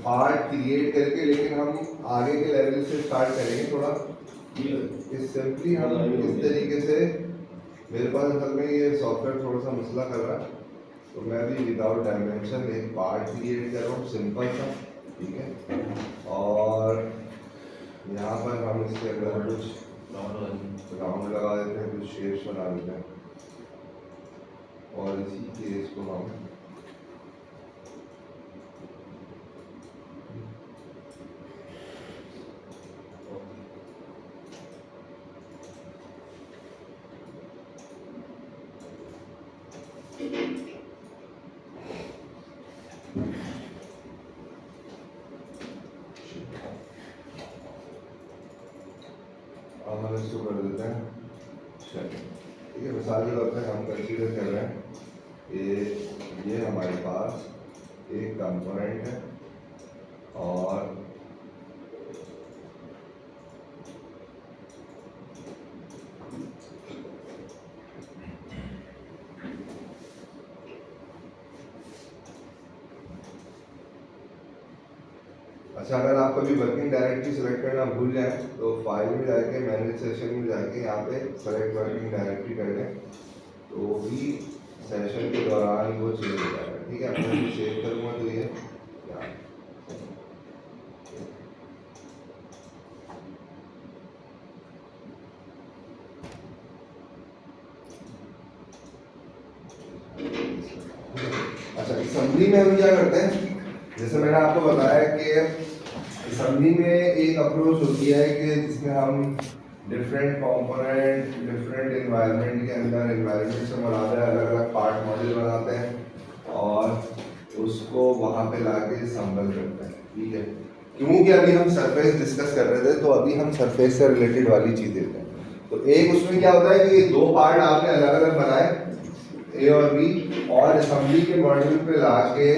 Part create करके, लेकिन हम आगे के लेवल से स्टार्ट करेंगे थोड़ा। इस सिंपली हम इस तरीके से, मेरे पास असल में ये सॉफ्टवेयर थोड़ा सा मसला कर रहा है, तो मैं भी विदाउट डायमेंशन एक पार्ट क्रिएट कर रहा हूँ सिंपल सा, ठीक है। और यहाँ पर हम इसके अंदर कुछ राउंड लगा देते हैं, कुछ शेप्स बना देते हैं, और इसी केस को हम इसको कर देते हैं। ठीक है, मिसाल के तौर पर हम कंसीडर कर रहे हैं कि ये हमारे पास एक कंपोनेंट है, और अच्छा, अगर आप कभी वर्किंग डायरेक्टरी सेलेक्ट करना भूल जाए तो फाइल में जाके मैनेज सेशन में जाके यहाँ पे सेलेक्ट वर्किंग डायरेक्टरी कर लें, तो भी सेशन के दौरान वो चेंज हो जाएगा। ठीक है, मैं सेव करूँगा तो ये अच्छा, असेंबली में हम क्या करते हैं, जैसे मैंने आपको बताया कि असेंबली में एक अप्रोच होती है कि जिसमें हम डिफरेंट कंपोनेंट डिफरेंट एनवायरनमेंट के अंदर एनवायरनमेंट से मुराद है अलग अलग पार्ट मॉडल बनाते हैं और उसको वहाँ पे लाके संबल करते हैं। ठीक है, क्योंकि अभी हम सरफेस डिस्कस कर रहे थे, तो अभी हम सरफेस से रिलेटेड वाली चीज़ देते हैं। तो एक उसमें क्या होता है कि ये दो पार्ट आपने अलग अलग बनाए, ए और बी, और असेंबली के मॉड्यूल पे लाके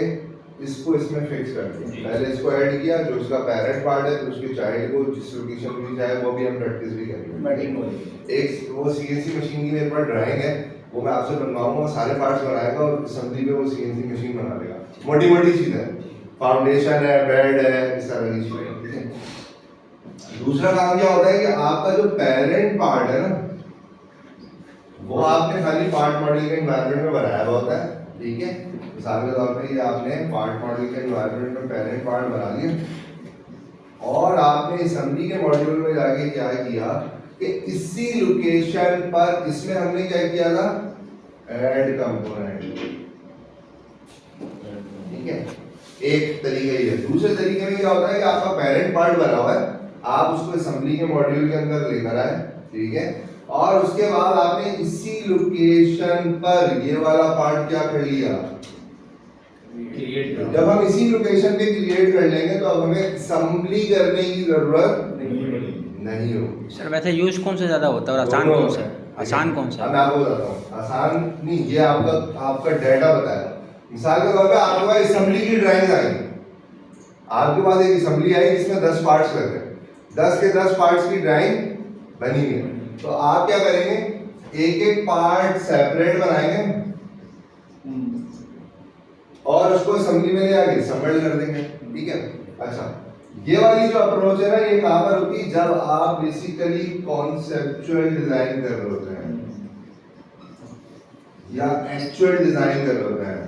इसको इसमें फिक्स कर दिया। पहले इसको ऐड किया, जो उसका पेरेंट पार्ट है, तो उसके चाइल्ड को जिस लोकेशन में जाए वो भी हम प्रैक्टिस भी करेंगे। एक वो सीएनसी मशीन की मेरे पास ड्राइंग है, वो मैं आपसे बनवाऊंगा, सारे पार्ट्स बनाएगा और असेंबली पे वो सीएनसी मशीन बना देगा। मोटी मोटी चीज़ है, फाउंडेशन है, बेड है, इस तरह की चीज़ें। दूसरा काम क्या होता है कि आपका जो पेरेंट पार्ट है ना, वो आपने खाली पार्ट मॉडल के एनवायरनमेंट में बनाया हुआ होता है। ठीक है, मिसाल के तौर पे ये आपने पार्ट मॉडल के एनवायरनमेंट में पेरेंट पार्ट बना लिया, और आपने असेंबली के मॉड्यूल में जाके क्या किया कि इसी लोकेशन पर इसमें हमने क्या किया था, ऐड कंपोनेंट। ठीक है, एक तरीका ये है। दूसरे तरीके में क्या होता है कि आपका पेरेंट पार्ट बना हुआ है, आप उसको असेंबली के मॉड्यूल के अंदर लेकर आए। ठीक है, और उसके बाद आपने इसी लोकेशन पर ये वाला पार्ट क्या कर लिया, जब हम इसी लोकेशन पे क्रिएट कर लेंगे तो अब हमें असेंबली करने की जरूरत नहीं होगी। सर वैसे यूज कौन सा ज्यादा होता है और आसान कौन सा है? आसान कौन सा है? मैं आपको बताता हूँ। आसान नहीं, ये आपका डाटा बताया। मिसाल के तौर पे आपके पास असेंबली की ड्राइंग आई, आपके पास एक असेंबली आई जिसमें 10 पार्ट्स लग रहे हैं, 10 के 10 पार्ट्स की ड्राइंग बनी है। तो आप क्या करेंगे, एक एक पार्ट सेपरेट बनाएंगे और उसको असेंबली में ले आके असेंबल कर देंगे। ठीक है, अच्छा, ये वाली जो अप्रोच है ना, ये कहाँ पर होती है, जब आप बेसिकली कॉन्सेप्चुअल डिजाइन कर रहे होते हैं या एक्चुअल डिजाइन कर रहे होते हैं।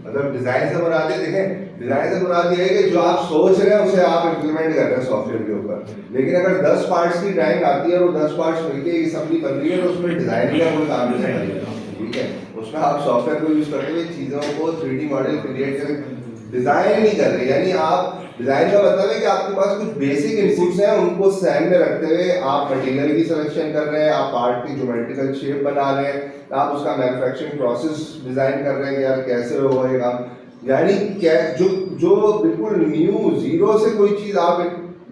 मतलब डिजाइन से मुराद है, देखें, डिजाइन से मुराद ये है कि जो आप सोच रहे हैं उसे आप इंप्लीमेंट कर रहे हैं सॉफ्टवेयर के ऊपर। लेकिन अगर 10 पार्ट्स की ड्राइंग आती है और वो 10 पार्ट्स मिलके एक असेंबली बन रही है, तो उसमें डिजाइन का कोई काम नहीं है। ठीक है, उसमें आप सॉफ्टवेयर को यूज करते हुए चीजों को 3D मॉडल क्रिएट करके डिजाइन नहीं कर रहे। यानी आप डिजाइन का मतलब है कि आपके पास कुछ बेसिक इनपुट्स हैं, उनको सहन में रखते हुए आप मटेरियल की सिलेक्शन कर रहे हैं, आप पार्ट की ज्योमेट्रिकल शेप बना रहे हैं, आप उसका मैन्युफैक्चरिंग प्रोसेस डिजाइन कर रहे हैं कि यार कैसे होगा। यानी जो जो बिल्कुल न्यू जीरो से कोई चीज आप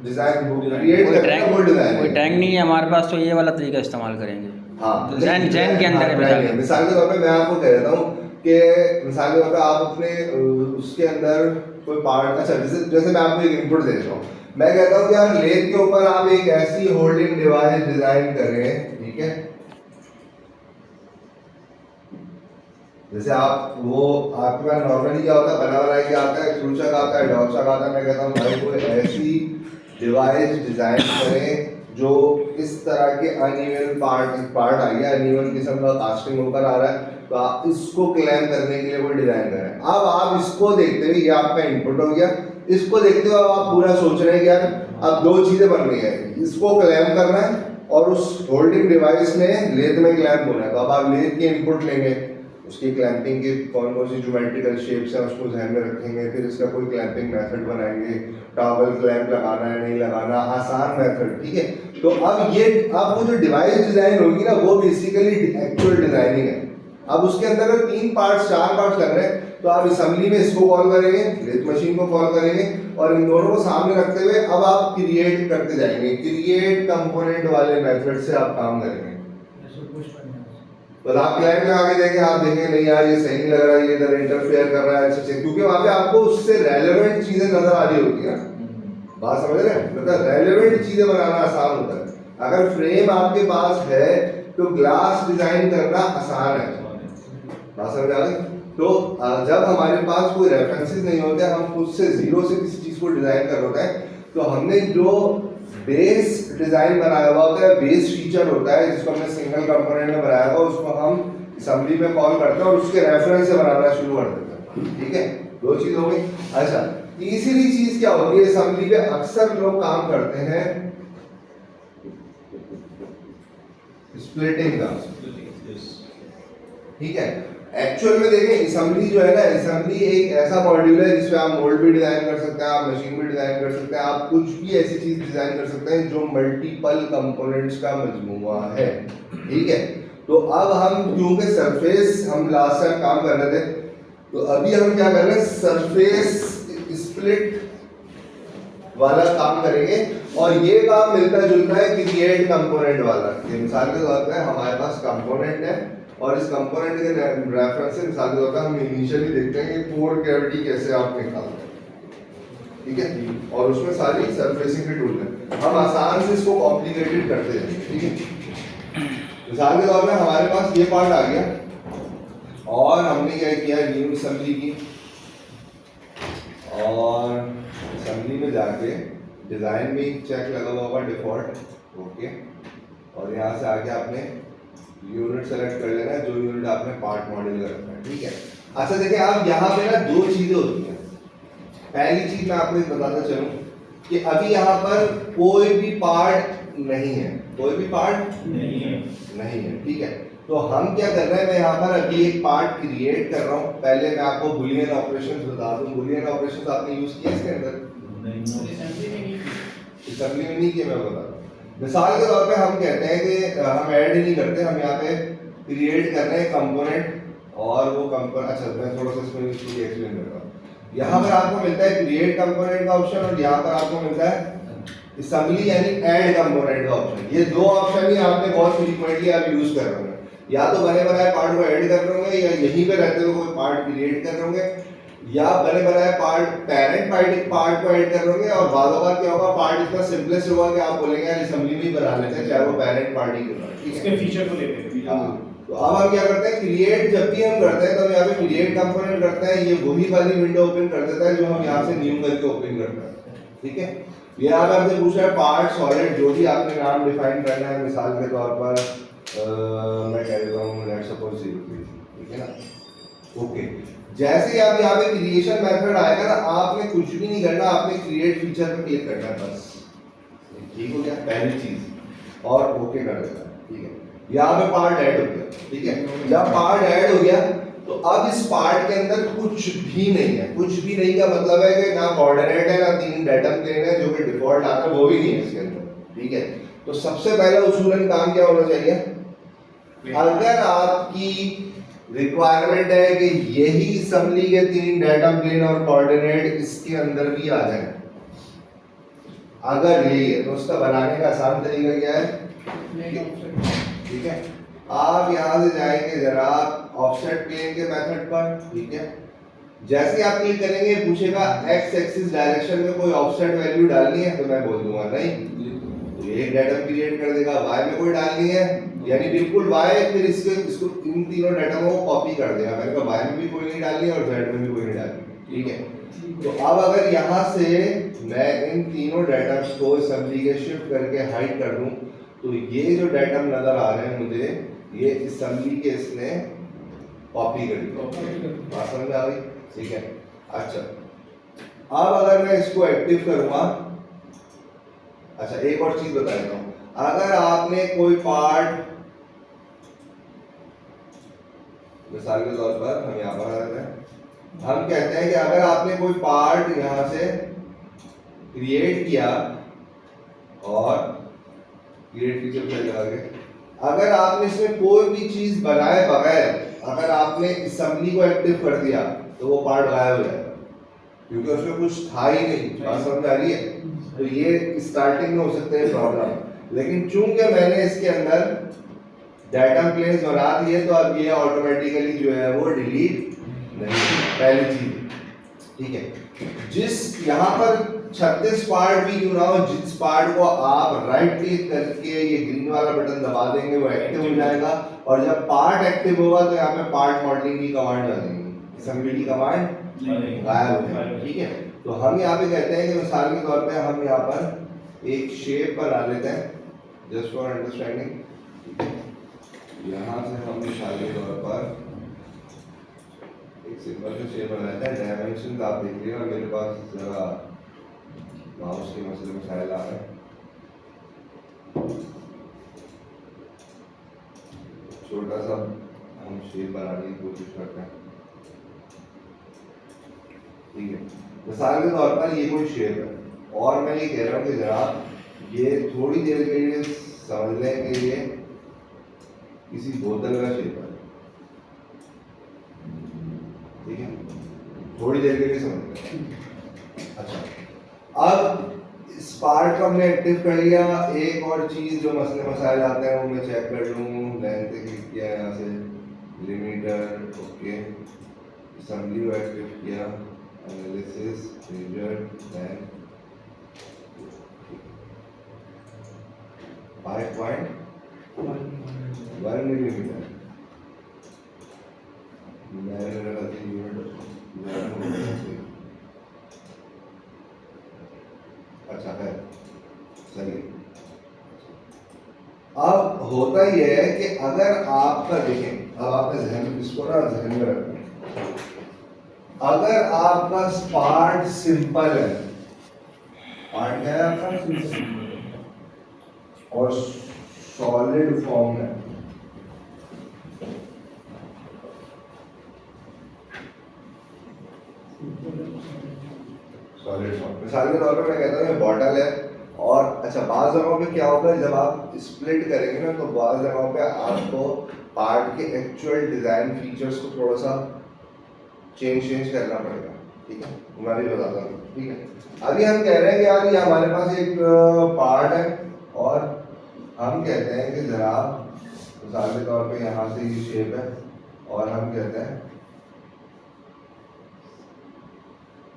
डिजाइन क्रिएट करते हैं, वो डिजाइन कोई टैग नहीं है हमारे पास, तो ये वाला तरीका इस्तेमाल करेंगे। हाँ, डिजाइन के अंदर है। मिसाल के तौर पे मैं आपको कह देता हूँ कि मिसाल के तौर पे आप अपने उसके अंदर कोई पार्ट, अच्छा जैसे मैं आपको एक इनपुट देता हूँ, मैं कहता हूँ कि यार लेथ के ऊपर आप एक ऐसी होल्डिंग डिवाइस डिजाइन करें। ठीक है, जैसे आप वो आपके पास नॉर्मली क्या होता है, बना बनाया क्या आता है, क्रूचक आता है, डॉक्चक आता है। मैं कहता हूँ भाई कोई ऐसी डिवाइस डिजाइन करें जो इस तरह के अनइवन पार्ट आ गया, अनइवन किस्म का कास्टिंग होकर आ रहा है, तो आप इसको क्लैम करने के लिए कोई डिजाइन करें। अब आप इसको देखते हुए, ये आपका इनपुट हो गया, इसको देखते हुए आप पूरा सोच रहे हैं कि यार अब दो चीजें बन रही है, इसको क्लैम करना है और उस होल्डिंग डिवाइस में लेथ में क्लैम्प होना है। तो अब आप लेथ के इनपुट लेंगे, उसकी क्लैंपिंग की कौन कौन सी ज्योमेट्रिकल शेप्स हैं उसको ध्यान में रखेंगे, फिर इसका कोई क्लैंपिंग मेथड बनाएंगे, टॉवल क्लैंप लगाना है नहीं लगाना, आसान मेथड, ठीक है। तो अब वो जो डिवाइस डिजाइन होगी ना, वो बेसिकली एक्चुअल डिजाइनिंग है। अब उसके अंदर अगर 3 पार्ट्स 4 पार्ट्स लग रहे हैं, तो आप असेंबली में इसको कॉल करेंगे, लेथ मशीन को कॉल करेंगे, और इन दोनों को सामने रखते हुए अब आप क्रिएट करते जाएंगे। क्रिएट कंपोनेंट वाले मेथड से आप काम करेंगे। तो आप क्लाइंट में आगे देखें, आप देखेंगे नहीं यार ये सही नहीं लग रहा है, ये इधर इंटरफेयर कर रहा है अच्छे से, क्योंकि वहां पे आपको उससे रेलेवेंट चीजें नजर आ रही होती है ना। बात समझ रहे हैं? मतलब रेलेवेंट चीजें बनाना आसान होता है। अगर फ्रेम आपके पास है तो ग्लास डिजाइन करना आसान है। बात समझ आ गई? तो जब हमारे पास कोई रेफरेंसेस नहीं होते, हम खुद से जीरो से किसी चीज को डिजाइन कर होता है, तो हमने जो बेस डिजाइन बनाया हुआ होता है, बेस फीचर होता है जिसको हमने सिंगल कंपोनेंट में बनाया हुआ, उसको हम असेंबली में कॉल करते हैं और उसके रेफरेंस से बनाना शुरू कर देते हैं। ठीक है, दो चीज हो गई। अच्छा, तीसरी चीज क्या होती है असेंबली में अक्सर लोग काम करते हैं स्प्लिटिंग का। ठीक है, एक्चुअल में देखें असेंबली जो है ना, असेंबली एक ऐसा मॉड्यूल है जिसमें आप मोल्ड भी डिजाइन कर सकते हैं, आप मशीन भी डिजाइन कर सकते हैं, आप कुछ भी ऐसी चीज डिजाइन कर सकते हैं जो मल्टीपल कंपोनेंट्स का मजमूआ है। ठीक है, तो अब हम क्योंकि सरफेस हम लास्ट टाइम काम कर रहे थे, तो अभी हम क्या कर रहे हैं, सरफेस स्प्लिट वाला काम करेंगे, और ये काम मिलता जुलता है क्रिएट कंपोनेंट वाला। मिसाल के तौर पे हमारे पास कंपोनेंट है, और इस कंपोनेंट के रेफरेंस से मिसाल के तौर पर हम इनिशियली देखते हैं कि पोर कैविटी कैसे आप निकालते हैं। ठीक है, और उसमें सारी सरफेसिंग के टूल है, हम आसान से इसको कॉम्प्लिकेटेड करते हैं। ठीक है, मिसाल के तौर पे हमारे पास ये पार्ट आ गया, और हमने क्या किया, न्यू असेंबली की, और असेंबली में जाके डिजाइन में चेक लगा हुआ होगा डिफॉल्ट, ओके, और यहाँ से आके आपने यूनिट सेलेक्ट कर लेना है, जो यूनिट आपने पार्ट मॉडल का रखना है। ठीक है, अच्छा देखिए, आप यहाँ पे ना दो चीजें होती हैं। पहली चीज मैं आपको बताता चलूं कि अभी यहाँ पर कोई भी पार्ट नहीं है, कोई भी पार्ट नहीं है। ठीक है, तो हम क्या कर रहे हैं, मैं यहाँ पर अभी एक पार्ट क्रिएट कर रहा हूँ। पहले मैं आपको बुलियन ऑपरेशंस बता दूं। बुलियन ऑपरेशंस आपने यूज किया इसके अंदर? असेंबली में नहीं किया, मैं बता रहा हूँ। मिसाल के तौर पे हम कहते हैं कि हम ऐड ही नहीं करते, हम यहाँ पे क्रिएट कर रहे हैं कंपोनेंट, और वो कंपोनेंट, अच्छा मैं थोड़ा सा इसको एक्सप्लेन करता हूँ। यहाँ पर आपको मिलता है क्रिएट कंपोनेंट का ऑप्शन, और यहाँ पर आपको मिलता है असेंबली यानी ऐड कंपोनेंट का ऑप्शन। ये दो ऑप्शन ही आपने बहुत फ्रीक्वेंटली आप यूज कर रहे होंगे, या तो बने बनाए पार्ट को ऐड कर रहे होंगे, या यहीं पे रहते हुए कोई पार्ट क्रिएट कर रहे होंगे, या बने बनाए पार्ट पेरेंट पार्ट को ऐड कर रहे होंगे। और बार बार क्या होगा, पार्ट इतना सिंपलेस्ट होगा कि आप बोलेंगे यार असेंबली में ही बना लेते हैं, चाहे वो पेरेंट पार्ट ही क्यों ना। ठीक है, इसके फीचर को लेते हैं। हां, तो अब हम क्या करते हैं, क्रिएट जब भी हम करते हैं तो हम यहाँ पे क्रिएट कंपोनेंट करते हैं, ये वही वाली विंडो ओपन कर देता है जो हम यहाँ से न्यू करके ओपन करते हैं। ठीक है, ये आप आपसे पूछ रहा है पार्ट सॉलिड, जो भी आपने नाम डिफाइन करना है। मिसाल के तौर पर मैं कह देता हूँ लेट्स सपोज 0। ठीक है ना, ओके। जैसे ही आप यहाँ पे क्रिएशन मेथड आएगा ना, आपने कुछ भी नहीं करना, आपने क्रिएट फीचर पे क्लिक करना है बस। ठीक हो गया पहली चीज, और ओके कर देना। ठीक है, यहाँ पे पार्ट ऐड हो गया। ठीक है, जब पार्ट ऐड हो गया तो अब इस पार्ट के अंदर कुछ भी नहीं है। कुछ भी नहीं का मतलब है कि ना कोऑर्डिनेट है, ना 3 डेटम प्लेन है, जो कि डिफॉल्ट आता है वो भी नहीं है इसके अंदर। ठीक है, तो सबसे पहला उसूलन काम क्या होना चाहिए, अगर आपकी रिक्वायरमेंट है कि यही असेंबली के 3 डेटम प्लेन और कोऑर्डिनेट इसके अंदर भी आ जाए, अगर यही है तो उसका बनाने का आसान तरीका क्या है। ठीक है, आप यहां से जाएंगे जरा ऑफसेट प्लेन के मेथड पर। ठीक है, जैसे ही आप क्लिक करेंगे पूछेगा एक्स एक्सिस डायरेक्शन में कोई ऑफसेट वैल्यू डालनी है, तो मैं बोल दूंगा नहीं, तो एक डेटम क्रिएट कर देगा। वाई में कोई डालनी है यानी बिल्कुल y, फिर इसको इन तीनों डाटा को कॉपी कर देगा। मैंने कहा y में भी कोई नहीं डालनी और z में भी कोई नहीं डालनी, ठीक है। तो अब अगर यहाँ से मैं इन तीनों डाटा को असेंबली के शिफ्ट करके हाइड कर दूं, तो ये जो डाटा नजर आ रहे हैं मुझे, ये असेंबली के इसने कॉपी कर दी। बात समझ में आ गई? ठीक है। अच्छा, अब अगर मैं इसको एक्टिव करूंगा, अच्छा एक और चीज बता देता हूं, अगर आपने कोई पार्ट, मिसाल के तौर पर हम यहाँ पर आ जाते हैं, हम कहते हैं कि अगर आपने कोई पार्ट यहां से क्रिएट किया और क्रिएट फीचर पे लगा के, अगर आपने इसमें कोई भी चीज बनाए बगैर अगर आपने असेंबली को एक्टिव कर दिया, तो वो पार्ट गायब हो जाएगा, क्योंकि उसमें कुछ था ही नहीं। बात समझ आ रही है? तो ये स्टार्टिंग में हो सकते हैं प्रॉब्लम, लेकिन चूंकि मैंने इसके अंदर डाटा प्लेन्स बना दिए, तो अब ये ऑटोमेटिकली जो है वो डिलीट नहीं, पहली चीज, ठीक है। जिस यहाँ पर 36 पार्ट भी क्यों ना हो, जिस पार्ट को आप राइट क्लिक करके ये ग्रीन वाला बटन दबा देंगे वो एक्टिव हो जाएगा, और जब पार्ट एक्टिव होगा तो यहाँ पे पार्ट मॉडलिंग की कमांड आ जाएगी, असेंबली की कमांड गायब हो जाएगी, ठीक है। तो हम यहाँ पे कहते हैं कि मिसाल के तौर पे हम यहाँ पर एक शेप बना लेते हैं, जस्ट फॉर अंडरस्टैंडिंग। यहाँ से हम मिसाल के तौर पर एक सिंपल सा शेप बनाते हैं। डायमेंशन आप देख लीजिए, मेरे पास जरा माउस के मसले में शायद आ रहा है। छोटा सा हम शेप बनाने की कोशिश करते हैं, ठीक है। मिसाल के तौर पर ये कोई शेप है, और मैं ये कह रहा हूँ कि जनाब ये थोड़ी देर के लिए समझ लें कि ये किसी बोतल का शेप है, ठीक है, थोड़ी देर के लिए समझ लें। अच्छा, अब इस पार्ट को हमने एक्टिव कर लिया। एक और चीज जो मसले मसाइल आते हैं वो मैं चेक कर लूँ, लेंथ क्लिक किया, यहाँ से लिमिटर, ओके, असेंबली को एक्टिव किया, एनालिसिस, रिजल्ट, देन 5.1 मिलीमीटर, मैंने रखा था यूनिट। अच्छा है, सही। अब होता यह है कि अगर आपका देखें, अब आपने ज़हन इसको ना ज़हन में रखना, अगर आपका पार्ट सिंपल है, पार्ट क्या है आपका सिंपल और सॉलिड फॉर्म है, सॉलिड फॉर्म। मिसाल के तौर पर मैं कहता हूँ ये बॉटल है, और अच्छा बाज़ जगहों पे क्या होगा, जब आप स्प्लिट करेंगे ना, तो बाज़ जगहों पे आपको पार्ट के एक्चुअल डिज़ाइन फीचर्स को थोड़ा सा चेंज करना पड़ेगा, ठीक है, मैं भी बताता हूँ, ठीक है। अभी हम कह रहे हैं कि यार ये हमारे पास एक पार्ट है, और हम कहते हैं कि जरा मिसाल के तौर पे यहाँ से ये शेप है, और हम कहते हैं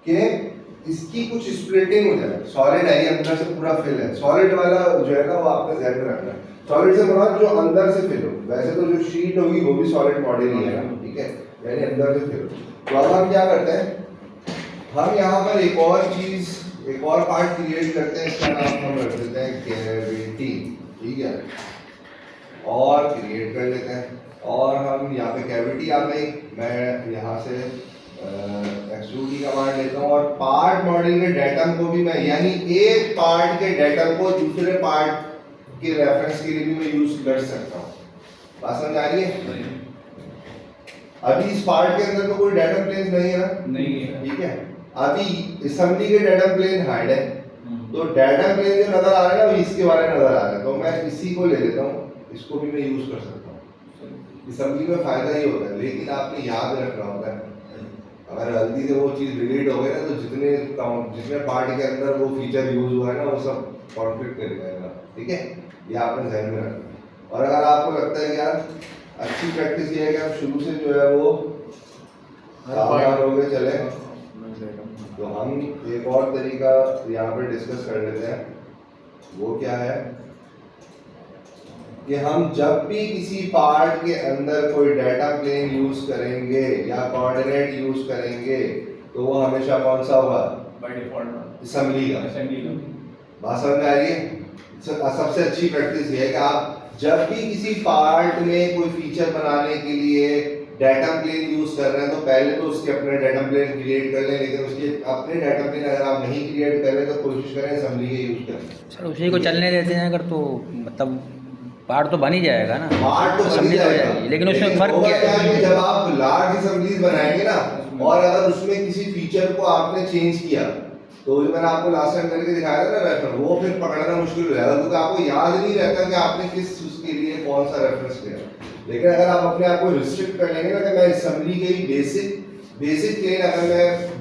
कि इसकी कुछ स्प्लिटिंग हो जाए। सॉलिड है, ये अंदर से पूरा फिल है, सॉलिड वाला जो है ना वो आपने ध्यान में रखना है, सॉलिड से मुराद जो अंदर से फिल हो। वैसे तो जो शीट होगी वो भी सॉलिड मॉडल ही है ना, ठीक है, यानी अंदर से फिल हो। तो अब हम क्या करते हैं, हम यहाँ पर एक और चीज, एक और पार्ट क्रिएट करते हैं, इसका नाम हम रख देते हैं कैविटी, ठीक है, और क्रिएट कर लेते हैं। और हम यहाँ पे कैविटी आ गई, मैं यहाँ से एक्सट्रूड की कमांड लेता हूँ, और पार्ट मॉडल के डेटम को भी मैं, यानी एक पार्ट के डेटम को दूसरे पार्ट के रेफरेंस के लिए भी मैं यूज कर सकता हूँ। बात समझ आ रही है? अभी इस पार्ट के अंदर तो कोई डेटा प्लेन नहीं है ना, नहीं है, ठीक है। अभी असेंबली के डेटा प्लेन हाइड है, तो डेटा प्लेन जो नजर आ रहा है ना वो इसके बारे में नजर आ रहा है, तो मैं इसी को ले लेता हूँ, इसको भी मैं यूज कर सकता हूँ। असेंबली में फायदा ही होता है, लेकिन आपने याद रखना होता है, अगर गलती से वो चीज डिलीट हो गई ना, तो जितने पार्ट के अंदर वो फीचर यूज हुआ है ना वो सब कॉन्फ्लिक्ट कर जाएगा, ठीक है, ये आपने ध्यान में रखना। और अगर आपको लगता है कि यार अच्छी प्रैक्टिस ये है कि आप शुरू से जो है वो सावधान हो गए चले, तो हम एक और तरीका यहाँ पे डिस्कस कर लेते हैं। वो क्या है, कि हम जब भी किसी पार्ट के अंदर कोई डाटा प्लेन यूज करेंगे या कोऑर्डिनेट यूज करेंगे तो वो हमेशा कौन सा होगा? बाय डिफॉल्ट असेंबली का। असेंबली का। बात समझ में आ रही है? सबसे अच्छी प्रैक्टिस ये है कि आप जब भी किसी पार्ट में कोई फीचर बनाने के लिए डाटा प्लेन यूज कर रहे हैं तो पहले तो उसके अपने डाटा प्लेन क्रिएट कर लें, लेकिन उसके अपने डाटा प्लेन अगर आप नहीं क्रिएट कर रहे तो कोशिश करें असेंबली के यूज करें। सर उसी को चलने देते हैं अगर, तो मतलब पार्ट तो बन ही जाएगा ना, पार्ट तो बन ही असेंबली तो हो जाएगा, जाएगी, लेकिन उसमें फर्क होगा क्या है? कि जब आप लार्ज असेंबलीज बनाएंगे ना और अगर उसमें किसी फीचर को आपने चेंज किया तो जो मैंने आपको लास्ट टाइम करके दिखाया था ना रेफर, वो फिर पकड़ना मुश्किल हो जाएगा क्योंकि आपको याद नहीं रहता कि आपने किस उसके लिए कौन सा रेफरेंस लिया। लेकिन अगर आप अपने आप को रिस्ट्रिक्ट कर लेंगे ना कि मैं असेंबली के ही बेसिक प्लेन अगर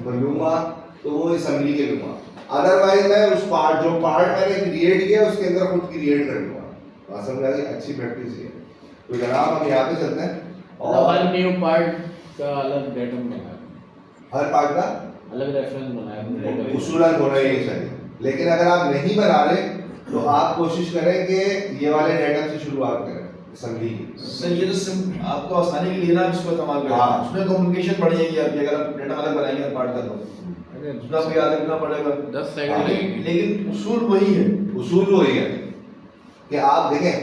मैं लूंगा तो वो असेंबली के लूंगा, अदरवाइज मैं उस पार्ट जो पार्ट मैंने क्रिएट किया उसके अंदर खुद क्रिएट कर लूंगा। असल में अच्छी प्रैक्टिस है। तो जनाब हम यहाँ पे चलते हैं और हर न्यू पार्ट का अलग डेटम बनाया, हर पार्ट का अलग रेफरेंस बनाया, उसूलन होना ही चाहिए। लेकिन अगर आप नहीं बना रहे तो आप कोशिश करें कि ये वाले डेटा से शुरुआत करें असेंबली की। सर ये तो आपको आसानी के लिए ना इसको इस्तेमाल करें, हाँ। उसमें कम्युनिकेशन बढ़ जाएगी आपकी अगर आप डेटा अलग बनाएंगे हर पार्ट का तो उसमें आपको याद रखना पड़ेगा 10 हाँ। सेकंड लगेंगे। लेकिन उसूल वही है। उसूल वही है कि आप देखें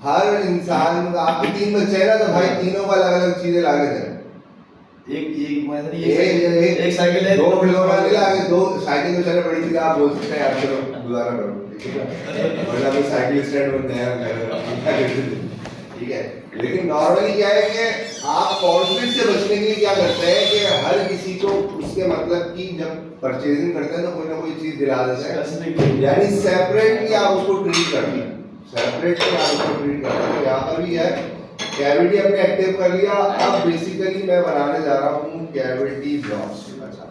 हर इंसान, आपके 3 बच्चे हैं ना तो भाई तीनों को अलग अलग चीजें लाके दें। एक साइकिल है, 2 खिलौना नहीं लाके, 2 साइकिल तो चले बड़ी चीज आप बोल सकते हैं, आप चलो गुजारा करो, ठीक है, वरना कोई साइकिल स्टैंड बनते हैं, ठीक है। लेकिन नॉर्मली क्या है कि आप कॉन्फ्लिक्ट से बचने के लिए क्या करते हैं कि हर किसी को उसके मतलब की जब परचेजिंग करते हैं तो कोई ना कोई चीज दिला देते हैं, यानी सेपरेटली आप उसको ट्रीट करते हैं, सेपरेटली आप उसको ट्रीट करते हैं। तो यहाँ पर भी है कैविटी हमने एक्टिव कर लिया। अब बेसिकली मैं बनाने जा रहा हूँ कैविटी ब्लॉक्स। अच्छा,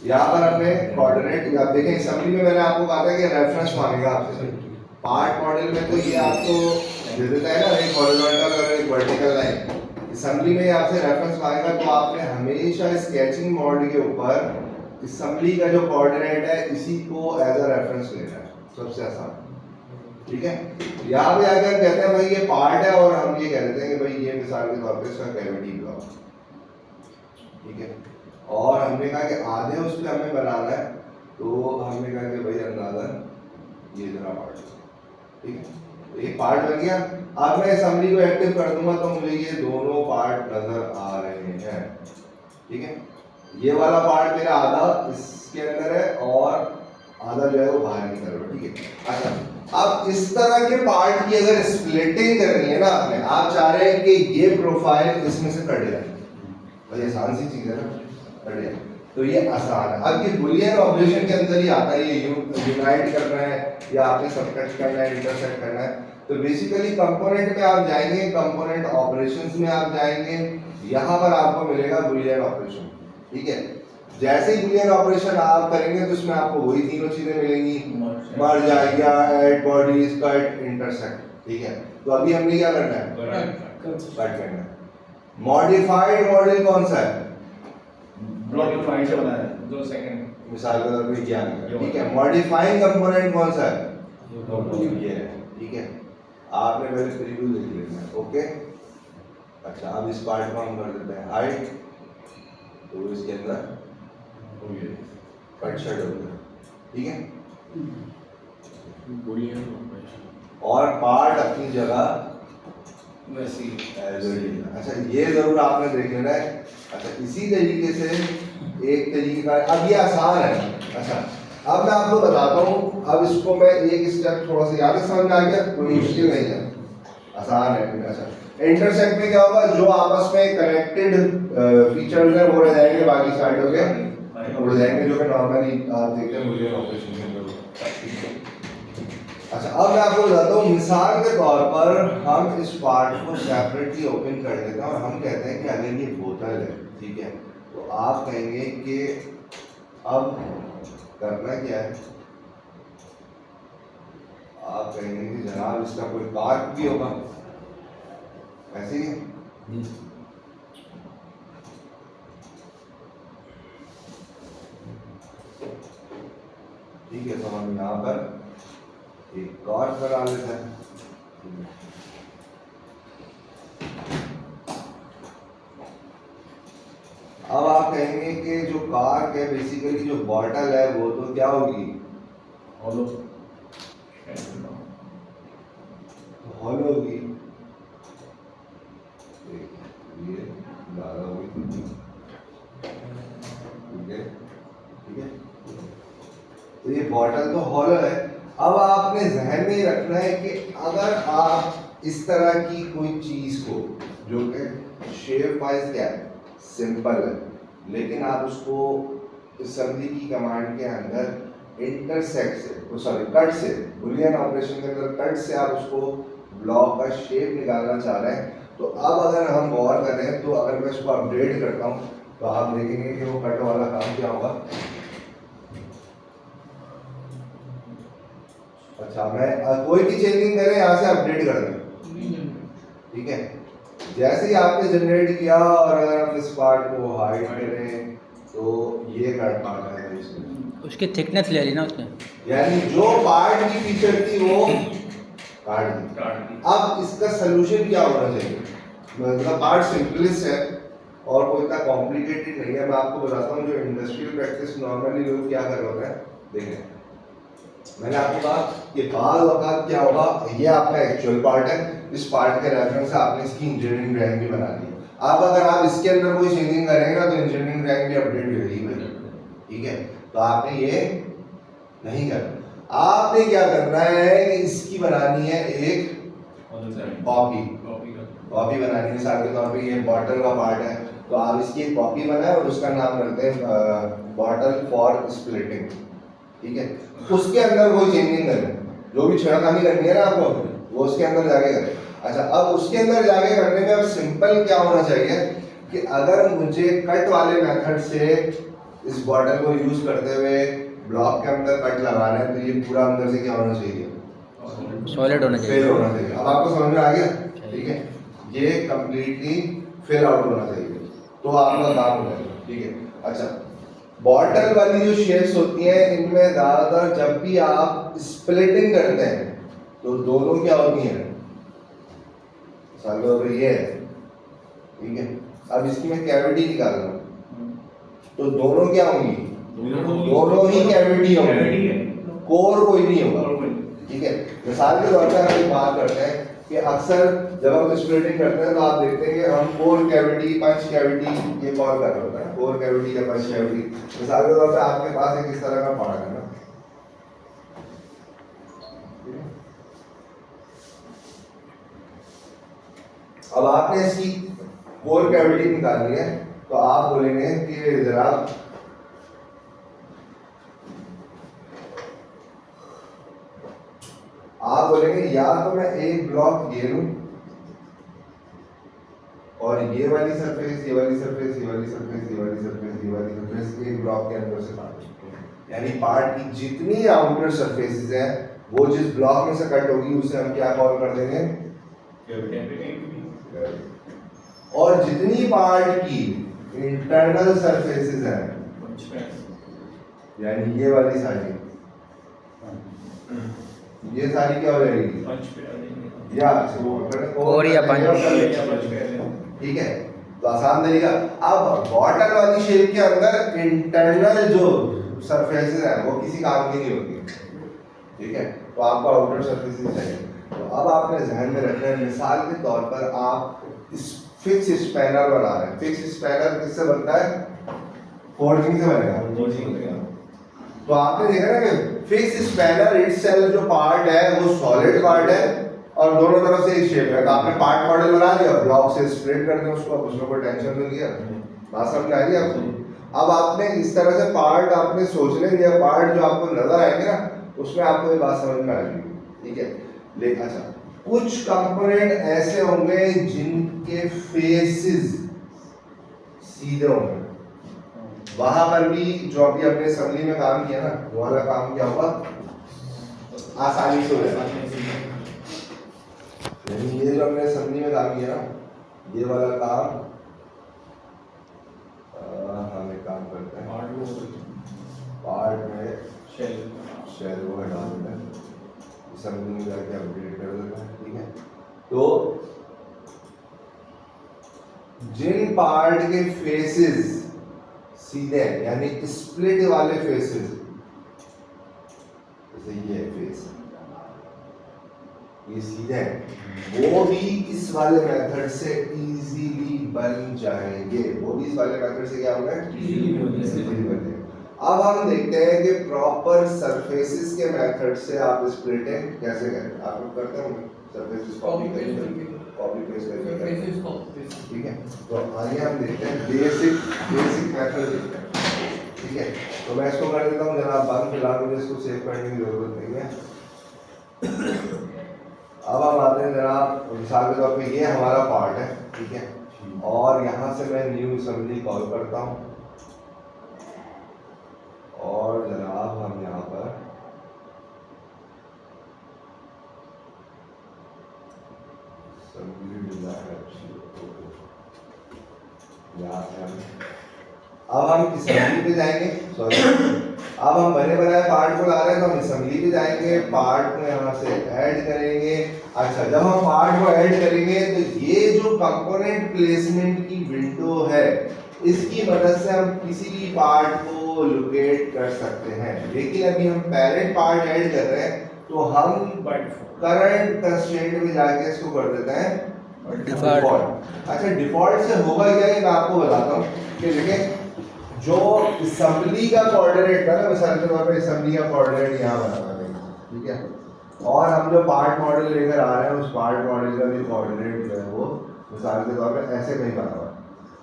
यहाँ पर हमने कोऑर्डिनेट, आप देखें असेंबली में मैंने आपको कहा था कि रेफरेंस मांगेगा आपसे। पार्ट मॉडल में तो ये आपको दे देता है ना, एक हॉरिजॉन्टल और एक वर्टिकल लाइन। असेंबली में आपसे रेफरेंस मांगेगा तो आपने हमेशा स्केचिंग मोड के ऊपर असेंबली का जो कोऑर्डिनेट है इसी को एज अ रेफरेंस लेना है, सबसे आसान, ठीक है। यहाँ पे आकर कहते हैं भाई ये पार्ट है और हम ये कह देते हैं कि भाई ये मिसाल के तौर पे इसका कैविटी ब्लॉक, ठीक है। और हमने कहा कि आधे उस पे हमें बनाना है तो हमने कहा कि भाई अंदाजा ये इतना पार्ट, ठीक है। तो ये पार्ट बन गया। अब मैं असेंबली को एक्टिव कर दूंगा तो मुझे ये दोनों पार्ट नजर आ रहे हैं, ठीक है। ये वाला पार्ट मेरा आधा इसके अंदर है और आधा जो है वो बाहर की तरफ, ठीक है। अच्छा, अब इस तरह के पार्ट की अगर स्प्लिटिंग करनी है ना आपने, आप चाह रहे हैं कि ये प्रोफाइल इसमें से कट जाए, भाई आसान सी चीज है ना, कट जाए, तो ये आसान है। अब ये बुलियन ऑपरेशन के अंदर ही आता है, ये यूनाइट करना है या आपने सबकट करना है, इंटरसेक्ट करना है। तो बेसिकली कंपोनेंट में आप जाएंगे, कंपोनेंट ऑपरेशंस में आप जाएंगे, यहाँ पर आपको मिलेगा बुलियन ऑपरेशन, ठीक है। जैसे ही बुलियन ऑपरेशन आप करेंगे तो उसमें आपको वही तीनों चीजें मिलेंगी, मर्ज आ गया, ऐड, बॉडीज, कट, इंटरसेक्ट, ठीक है। तो अभी हमने क्या करना है, कट करना है। मॉडिफाइड मॉडल कौन सा है, ब्लॉक फाइंड से बनाया है 2 सेकंड मिसाल के तौर पे क्या है, ठीक है। मॉडिफाइंग कंपोनेंट कौन सा है, ये है, ठीक है। आपने पहले प्रीव्यू देख लेना है, ओके। अच्छा, अब इस पार्ट को हम कर देते हैं हाइट, तो इसके अंदर कट शेड हो गया, ठीक है। और पार्ट अपनी जगह वैसी। अच्छा, ये जरूर आपने देख लेना है। अच्छा, इसी तरीके से एक तरीके का, अब ये आसान है। अच्छा, अब मैं आपको बताता हूँ, अब इसको मैं एक स्टेप थोड़ा सा याद समझ में आ गया, कोई मुश्किल नहीं है, आसान है। अच्छा, इंटरसेक्ट में क्या होगा, जो आपस में कनेक्टेड फीचर्स हैं वो रह जाएंगे, बाकी साइड हो गए उड़ जाएंगे, जो कि नॉर्मली आप देखते हैं बुलियन ऑपरेशन के अंदर। अच्छा, अब मैं आपको बताता हूँ, मिसाल के तौर पर हम इस पार्ट को सेपरेटली ओपन कर लेते हैं और हम कहते हैं कि अगर ये बोतल है, ठीक है, तो आप कहेंगे कि अब करना क्या है, आप कहेंगे कि जनाब इसका कोई कार्क भी होगा, ऐसे ही ठीक है। तो हम यहाँ पर एक कार्क बना लेते हैं, अब आप कहेंगे कि जो कार्क है बेसिकली जो बॉटल है वो तो क्या होगी, hollow हॉलो होगी। ये ज़्यादा होगी, ठीक है ठीक है। तो ये बॉटल तो हॉलो है। अब आपने जहन में रखना है कि अगर आप इस तरह की कोई चीज को जो कि शेप वाइज क्या है सिंपल है, लेकिन आप उसको असेंबली की कमांड के अंदर इंटरसेक्ट से सॉरी कट से बुलियन ऑपरेशन के अंदर कट से आप उसको ब्लॉक का शेप निकालना चाह रहे हैं, तो अब अगर हम गौर करें तो अगर मैं इसको अपडेट करता हूँ तो आप देखेंगे कि वो कट वाला काम क्या होगा। अच्छा मैं कोई भी चेंजिंग करें यहाँ से अपडेट कर दें, ठीक है। जैसे ही आपने जनरेट किया और अगर हम इस पार्ट को हाइड करें तो ये कट पार्ट है इसमें, उसकी थिकनेस ले ली ना उसने। यानी जो पार्ट की फीचर थी वो काट दी। अब इसका सोल्यूशन क्या होना चाहिए, मतलब पार्ट सिंपलेस्ट है और कोई इतना कॉम्प्लिकेटेड नहीं है। मैं आपको बताता हूँ जो इंडस्ट्रियल प्रैक्टिस नॉर्मली लोग क्या कर रहे होते हैं, देखें मैंने आपको कहा कि बाल वक़्त क्या होगा, ये आपका एक्चुअल पार्ट है, इस पार्ट के रेफरेंस से आपने इसकी इंजीनियरिंग ड्राइंग भी बना दी। अब अगर आप इसके अंदर कोई चेंजिंग करेंगे ना तो इंजीनियरिंग ड्राइंग भी अपडेट हो जाएगी, ठीक है। तो आपने ये नहीं करना, आपने क्या करना है कि इसकी बनानी है एक कॉपी बनानी है। मिसाल के तौर पे ये बॉटल का पार्ट है तो आप इसकी एक कॉपी बनाए और उसका नाम रखते हैं बॉटल फॉर स्प्लिटिंग, ठीक है। उसके अंदर कोई चेंजिंग करें, जो भी छेड़खानी करनी है ना आपको वो उसके अंदर जाके करें। अच्छा अब उसके अंदर जाके करने में अब सिंपल क्या होना चाहिए कि अगर मुझे कट वाले मेथड से इस बॉटल को यूज करते हुए ब्लॉक के अंदर कट लगाना है तो ये पूरा अंदर से क्या होना चाहिए, सॉलिड होना फिल चाहिए। होना चाहिए। अब आपको समझ में आ गया, ठीक है। ये कंप्लीटली फिल आउट होना चाहिए तो आपका काम हो जाएगा, ठीक है। अच्छा बॉटल वाली जो शेप्स होती हैं इनमें ज़्यादातर जब भी आप स्प्लिटिंग करते हैं तो दोनों क्या होती हैं, सालों ये है, ठीक है। अब इसकी मैं कैविटी निकाल रहा हूँ तो दोनों क्या होंगी, दोनों ही कैविटी होंगी, कोर कोई नहीं होगा, ठीक है। मिसाल के तौर पर हम एक बात करते हैं कि अक्सर जब हम स्प्लिटिंग करते हैं तो आप देखते हैं कि हम कोर कैविटी पंच कैविटी ये कॉल कर रहे होते हैं, कोर कैविटी या पंच कैविटी। मिसाल के तौर पे आपके पास एक इस तरह का पार्ट है ना, अब आपने इसकी कोर कैविटी निकालनी है तो आप बोलेंगे कि जनाब आप बोलेंगे या तो मैं एक ब्लॉक ये लूं और ये वाली सरफेस ये वाली सरफेस ये वाली सरफेस ये वाली सरफेस ये वाली सरफेस एक ब्लॉक के अंदर से काट दूं, यानी पार्ट की जितनी आउटर सरफेसेस हैं वो जिस ब्लॉक में से कट होगी उसे हम क्या कॉल कर देंगे, और जितनी पार्ट की इंटरनल सरफेसेस हैं यानी ये वाली सारी ये सारी क्या हो जाएगी या कोर या पंच, ठीक है। तो आसान तरीका, अब बॉटल वाली शेप के अंदर इंटरनल जो सरफेसेस है वो किसी काम की नहीं होती, ठीक है। तो आपको आउटर सरफेसेस चाहिए। तो अब आपने जहन में रखना है, मिसाल के तौर पर आप फिक्स स्पैनर बना रहे हैं। फिक्स स्पैनर किससे बनता है, फोर्जिंग से बनेगा। तो आपने देखा ना कि फिक्स स्पैनर इटसेल्फ जो पार्ट है वो सॉलिड पार्ट है और दोनों तरफ से एक शेप है। तो आपने पार्ट मॉडल बना दिया, ब्लॉक से स्प्लिट कर दिया उसको, उसमें कोई टेंशन नहीं लिया, बात समझ आ रही है आपको। अब आपने इस तरह से पार्ट आपने सोचने दिया, पार्ट जो आपको नजर आएंगे ना उसमें आपको ये बात समझ में आएगी, ठीक है। लेकिन अच्छा कुछ कंपोनेंट ऐसे होंगे जिनके फेसेस सीधे होंगे, वहां पर भी जो अभी अपने असेंबली में काम किया ना वो वाला काम क्या होगा, आसानी से हो जाएगा। ये जो हमने असेंबली में काम किया ना ये वाला काम हम एक काम करते हैं, पार्ट में शेल वो हटा देते हैं असम्बली में जाके अपडेट कर देता है। ठीक है, तो जिन पार्ट के फेसेस सीधे यानी स्प्लिट वाले फेसेस, जैसे ये फेस ये सीधे हैं, वो भी इस वाले मेथड से इजीली बन जाएंगे। वो भी इस वाले मेथड से क्या होगा, इजीली बन जाएंगे। अब हम देखते हैं कि प्रॉपर सरफेसेस के मेथड से आप स्प्लिटिंग कैसे करें। आप लोग करते होंगे सरफेसेस कॉपी पेस्ट करके, ठीक है। तो आइए हम देखते हैं बेसिक मेथड देखते हैं। ठीक है, तो मैं इसको कर देता हूँ जनाब बंद, फिलहाल मुझे इसको सेव करने की जरूरत नहीं है। अब हम आते हैं जनाब, मिसाल के तौर पे ये हमारा पार्ट है, ठीक है, और यहाँ से मैं न्यू असेंबली कॉल करता हूँ और जनाब हम यहाँ पर यहाँ से अब हम असेंबली पे जाएंगे, सॉरी अब हम बने बनाए पार्ट को ला रहे हैं तो हम असेंबली पे जाएंगे, पार्ट को यहाँ से ऐड करेंगे। अच्छा, जब हम पार्ट को ऐड करेंगे तो ये जो कंपोनेंट प्लेसमेंट की विंडो है इसकी मदद से हम किसी भी पार्ट को लोकेट कर सकते हैं। लेकिन अभी हम पेरेंट पार्ट ऐड कर रहे हैं तो हम करंट कंस्ट्रेंट में जाके इसको कर देते हैं डिफॉल्ट। अच्छा, डिफॉल्ट से होगा क्या ये मैं आपको बताता हूँ कि देखिए जो असेंबली का कोऑर्डिनेट था ना, मिसाल के तौर पे असेंबली का कोऑर्डिनेट यहाँ बना था, ठीक है, और हम जो पार्ट मॉडल लेकर आ रहे हैं उस पार्ट मॉडल का भी कोऑर्डिनेट जो है वो मिसाल के तौर पे ऐसे कहीं बना हुआ है।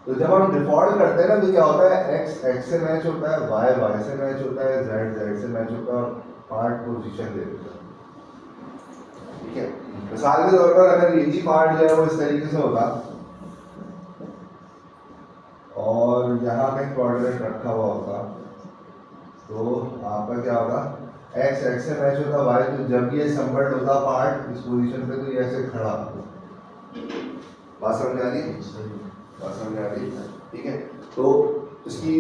तो जब हम डिफॉल्ट करते हैं ना तो क्या होता है, x से मैच होता है, y से मैच होता है, z से मैच होता है और पार्ट पोजीशन दे देता है। ठीक है, मिसाल के तौर पर अगर यही पार्ट जो है वो इस तरीके से होता और यहाँ पे कोऑर्डिनेट रखा हुआ होता तो आपका क्या होगा, x से मैच होता y, तो जब ये सबवर्ट होता पार्ट इस पोजीशन पे तो ये ऐसे खड़ा होता। बात समझ आ रही, बात समझ आ रही, ठीक है। तो इसकी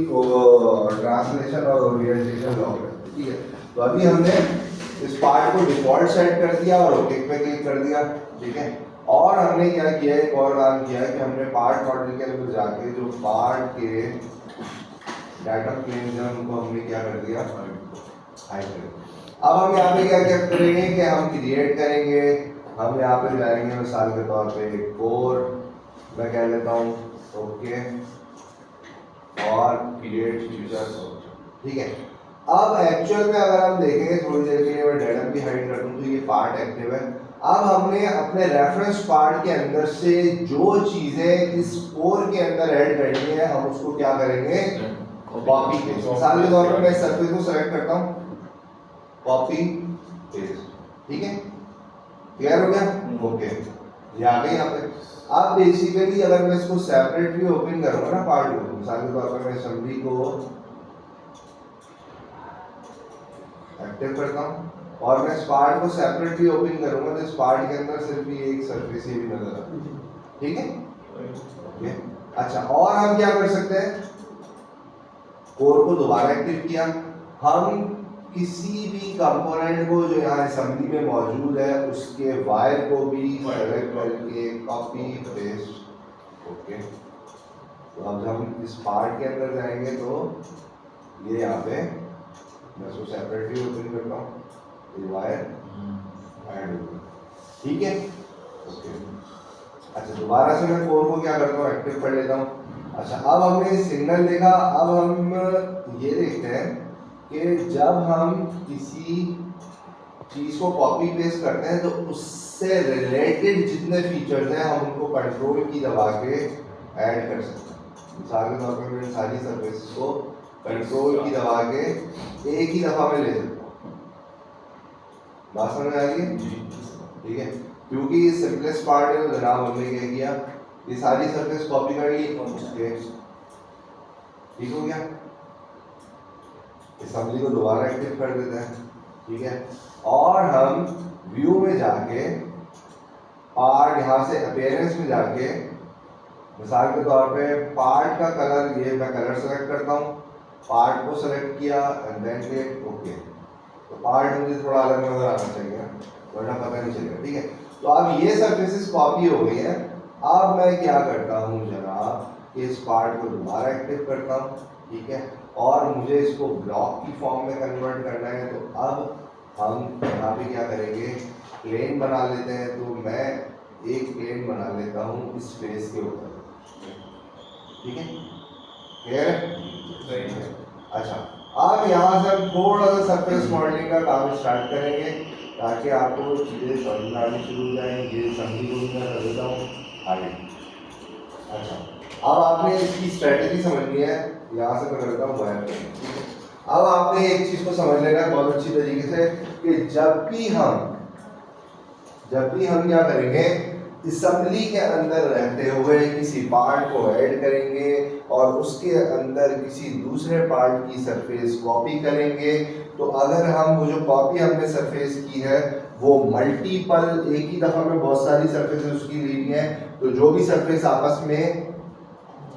ट्रांसलेशन और ओरिएंटेशन लॉग है, ठीक है। तो अभी हमने इस पार्ट को डिफॉल्ट सेट कर दिया और ओके पे क्लिक कर दिया, ठीक है। और हमने क्या किया, एक और काम किया है कि हमने पार्ट मॉडल के अंदर जाके जो पार्ट के डाटा प्लेन है उनको हमने क्या कर दिया, हाइड कर दिया। अब हम यहाँ पे क्या क्या करेंगे कि हम क्रिएट करेंगे, हम यहाँ पे जाएंगे मिसाल के तौर पे कोर मैं कह लेता हूँ, ओके, और क्रिएट फीचर्स, ठीक है। अब एक्चुअल में अगर हम देखेंगे थोड़ी देर के लिए मैं डेटम भी हाइड कर दूं तो ये पार्ट एक्टिव है। अब हमने अपने रेफरेंस पार्ट के अंदर से जो चीजें इस कोर के अंदर ऐड करनी है हम उसको क्या करेंगे, कॉपी पेस्ट। मिसाल के तौर पर मैं सरफेस को सेलेक्ट करता हूं, कॉपी पेस्ट, ठीक है, क्लियर हो गया, ओके, ये आ गई यहाँ पे। अब बेसिकली अगर मैं इसको सेपरेटली ओपन करूंगा ना पार्ट को, मिसाल के तौर पर मैं असेंबली को एक्टिव करता हूँ और मैं इस पार्ट को सेपरेटली ओपन करूंगा तो इस पार्ट के अंदर सिर्फ ये एक सरफेस ही भी नजर आता है, ठीक है, ओके। अच्छा, और हम क्या कर सकते हैं, कोर को दोबारा एक्टिव किया, हम किसी भी कंपोनेंट को जो यहाँ असेंबली में मौजूद है उसके वायर को भी सेलेक्ट करके कॉपी पेस्ट, ओके। तो अब जब हम इस पार्ट के अंदर जाएंगे तो ये यहाँ पे मैं इसको सेपरेटली ओपन करता हूँ, ये वायर ऐड हो गया, ठीक है, ओके। अच्छा, दोबारा से मैं कोर को क्या करता हूँ, एक्टिव कर लेता हूँ। अच्छा, अब हमने सिग्नल देखा, अब हम ये देखते हैं कि जब हम किसी चीज़ को कॉपी पेस्ट करते हैं तो उससे रिलेटेड जितने फीचर्स हैं हम उनको कंट्रोल की दबा के ऐड कर सकते हैं। मिसाल के तौर पर मैं सारी सर्विस को कंट्रोल की दबा के एक ही दफा में ले सकता हूँ। बात समझ आ रही है, ठीक है, क्योंकि ये सिंपलेस्ट पार्ट है। तो जनाब हमने क्या किया, ये सारी सरफेस कॉपी कर ली, ठीक हो गया। असेंबली को दोबारा एक्टिव कर देते हैं, ठीक है, और हम व्यू में जाके पार्ट यहाँ से अपीयरेंस में जाके मिसाल के तौर पे पार्ट का कलर, ये मैं कलर सेलेक्ट करता हूँ, पार्ट को सेलेक्ट किया एंड देन क्लिक ओके, तो पार्ट मुझे थोड़ा अलग नजर आना चाहिए ना, वरना पता नहीं चलेगा। ठीक है, तो अब ये सरफेसेस कॉपी हो गई है। अब मैं क्या करता हूँ जनाब, कि इस पार्ट को दोबारा एक्टिव करता हूँ। ठीक है, और मुझे इसको ब्लॉक की फॉर्म में कन्वर्ट करना है। तो अब हम यहाँ पे क्या करेंगे, प्लेन बना लेते हैं। तो मैं एक प्लेन बना लेता हूँ इस फेस के ऊपर। ठीक है, क्लियर है? अच्छा, अब यहाँ से हम थोड़ा सा सरफेस मॉडलिंग का काम स्टार्ट करेंगे, ताकि आपको चीज़ें समझ में आनी शुरू हो जाएंगी। ये समझी को मैं कर देता हूँ आगे। अच्छा, अब आपने इसकी स्ट्रेटेजी समझनी है। यहाँ से मैं करता हूँ वायर। अब आपने एक चीज़ को समझ लेना है बहुत अच्छी तरीके से, कि जब भी हम क्या करेंगे, असेंबली के अंदर रहते हुए किसी पार्ट को ऐड करेंगे और उसके अंदर किसी दूसरे पार्ट की सरफेस कॉपी करेंगे। तो अगर हम वो जो कॉपी हमने सरफेस की है वो मल्टीपल, एक ही दफा में बहुत सारी सरफेसेस उसकी लेनी है, तो जो भी सरफेस आपस में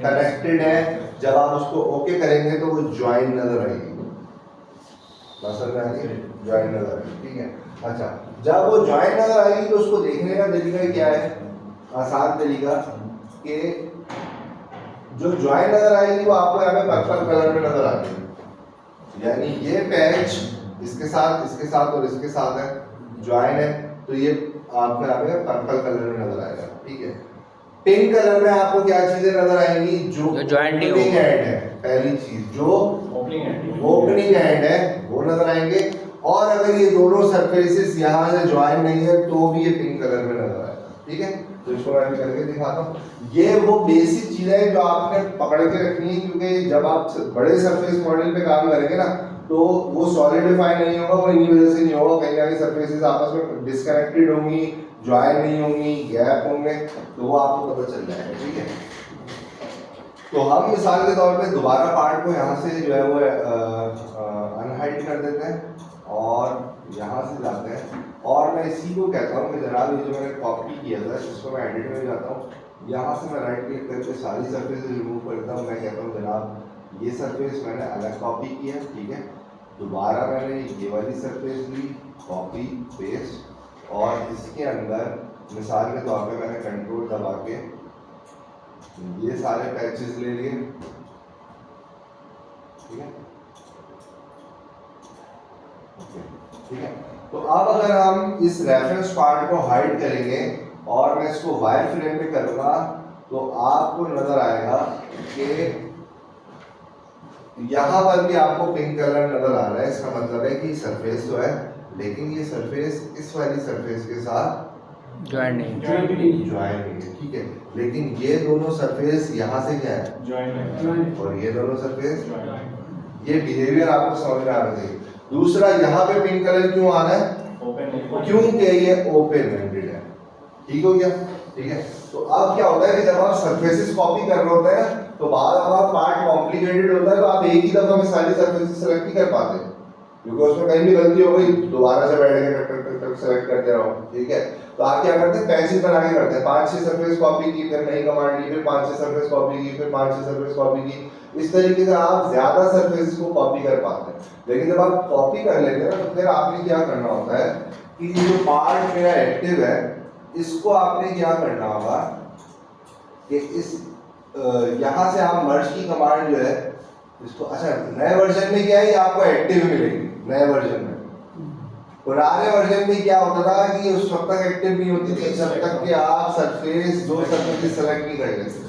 कनेक्टेड है, जब आप उसको ओके करेंगे तो वो ज्वाइन नजर आएगी। समझ में आएगी? ज्वाइन नजर आएगी। ठीक है, अच्छा, जब वो ज्वाइन नजर आएगी तो उसको देखने का तरीका क्या है, आसान तरीका, कि जो ज्वाइन नजर आएगी वो आपको यहाँ पे पर्पल कलर में नजर आती है। यानी ये पैच इसके साथ और इसके साथ है, ज्वाइन है, तो ये आपको यहाँ पे पर्पल कलर में नजर आएगा। ठीक है, पिंक कलर में आपको क्या चीजें नजर आएंगी, जो ज्वाइन नहीं ओपनिंग एंड है। पहली चीज जो ओपनिंग एंड है वो नजर आएंगे। और अगर ये दोनों सरफेसेस यहाँ से ज्वाइन नहीं है तो भी ये पिंक कलर में नजर आएगा। ठीक है, तो इसको मैं करके दिखाता हूँ। ये वो बेसिक चीजें हैं जो आपने पकड़ के रखनी है, क्योंकि जब आप बड़े सरफेस मॉडल पे काम करेंगे ना, तो वो सॉलिडिफाई नहीं होगा, वो इन्हीं वजह से नहीं होगा। कहीं ना कहीं सरफेसेस आपस में डिस्कनेक्टेड होंगी, ज्वाइन नहीं होंगी, गैप होंगे, तो वो आपको पता चल जाएगा। ठीक है, तो हम मिसाल के तौर पे दोबारा पार्ट को यहाँ से जो है वो अनहाइड कर देते हैं और यहाँ से जाते हैं, और मैं इसी को कहता हूँ कि जनाब ये जो मैंने कॉपी किया था इसको मैं एडिट में जाता हूँ, यहाँ से मैं राइट क्लिक करके सारी सरफेस रिमूव करता हूँ। मैं कहता हूँ जनाब ये सरफेस मैंने अलग कॉपी की है। ठीक है, दोबारा मैंने ये वाली सरफेस ली, कॉपी पेस्ट, और इसके अंदर मिसाल के तौर पे मैंने कंट्रोल दबा के ये सारे पैचेस ले लिए। ठीक है, ठीक है, तो अब अगर हम इस रेफरेंस पार्ट को हाइड करेंगे और मैं इसको वायर फ्रेम पे करूंगा, तो आपको नजर आएगा कि यहाँ पर भी आपको पिंक कलर नजर आ रहा है। इसका मतलब है कि सरफेस तो है, लेकिन ये सरफेस इस वाली सरफेस के साथ ज्वाइन नहीं है। ठीक है, लेकिन ये दोनों सरफेस यहाँ से क्या है, ज्वाइन, और ये दोनों सरफेस, ये बिहेवियर आपको समझ में आना चाहिए। दूसरा, यहाँ पे पिंक कलर क्यों आ रहा है, क्योंकि ये ओपन एंडेड है। ठीक हो गया? ठीक है, तो अब क्या होता है कि जब आप सरफेसेस कॉपी कर रहे होते हैं तो बाद अब पार्ट कॉम्प्लिकेटेड होता है, तो आप एक ही दफा में सारी सरफेसेस सेलेक्ट नहीं कर पाते, क्योंकि उसमें कहीं भी गलती हो गई दोबारा से बैठ के टक सेलेक्ट करते रहो। ठीक है, तो आप क्या करते हैं, पैचेस बना के करते हैं। 5-6 सरफेस कॉपी की, फिर नई कमांड ली, फिर 5-6 सरफेस कॉपी की, फिर 5-6 सरफेस कॉपी की। इस तरीके से आप ज्यादा सरफेस को कॉपी कर पाते हैं। लेकिन जब आप कॉपी कर लेते हैं तो फिर आपने क्या करना होता है कि जो पार्ट मेरा एक्टिव है इसको आपने क्या करना होगा कि इस यहाँ से आप मर्ज की कमांड जो है इसको, अच्छा नए वर्जन में क्या है, आपको एक्टिव मिलेगी नए वर्जन में। पुराने वर्जन में क्या होता था कि उस वक्त तक एक्टिव नहीं होती थी जब तक कि आप सरफेस दो सरफेस सेलेक्ट नहीं कर लेते।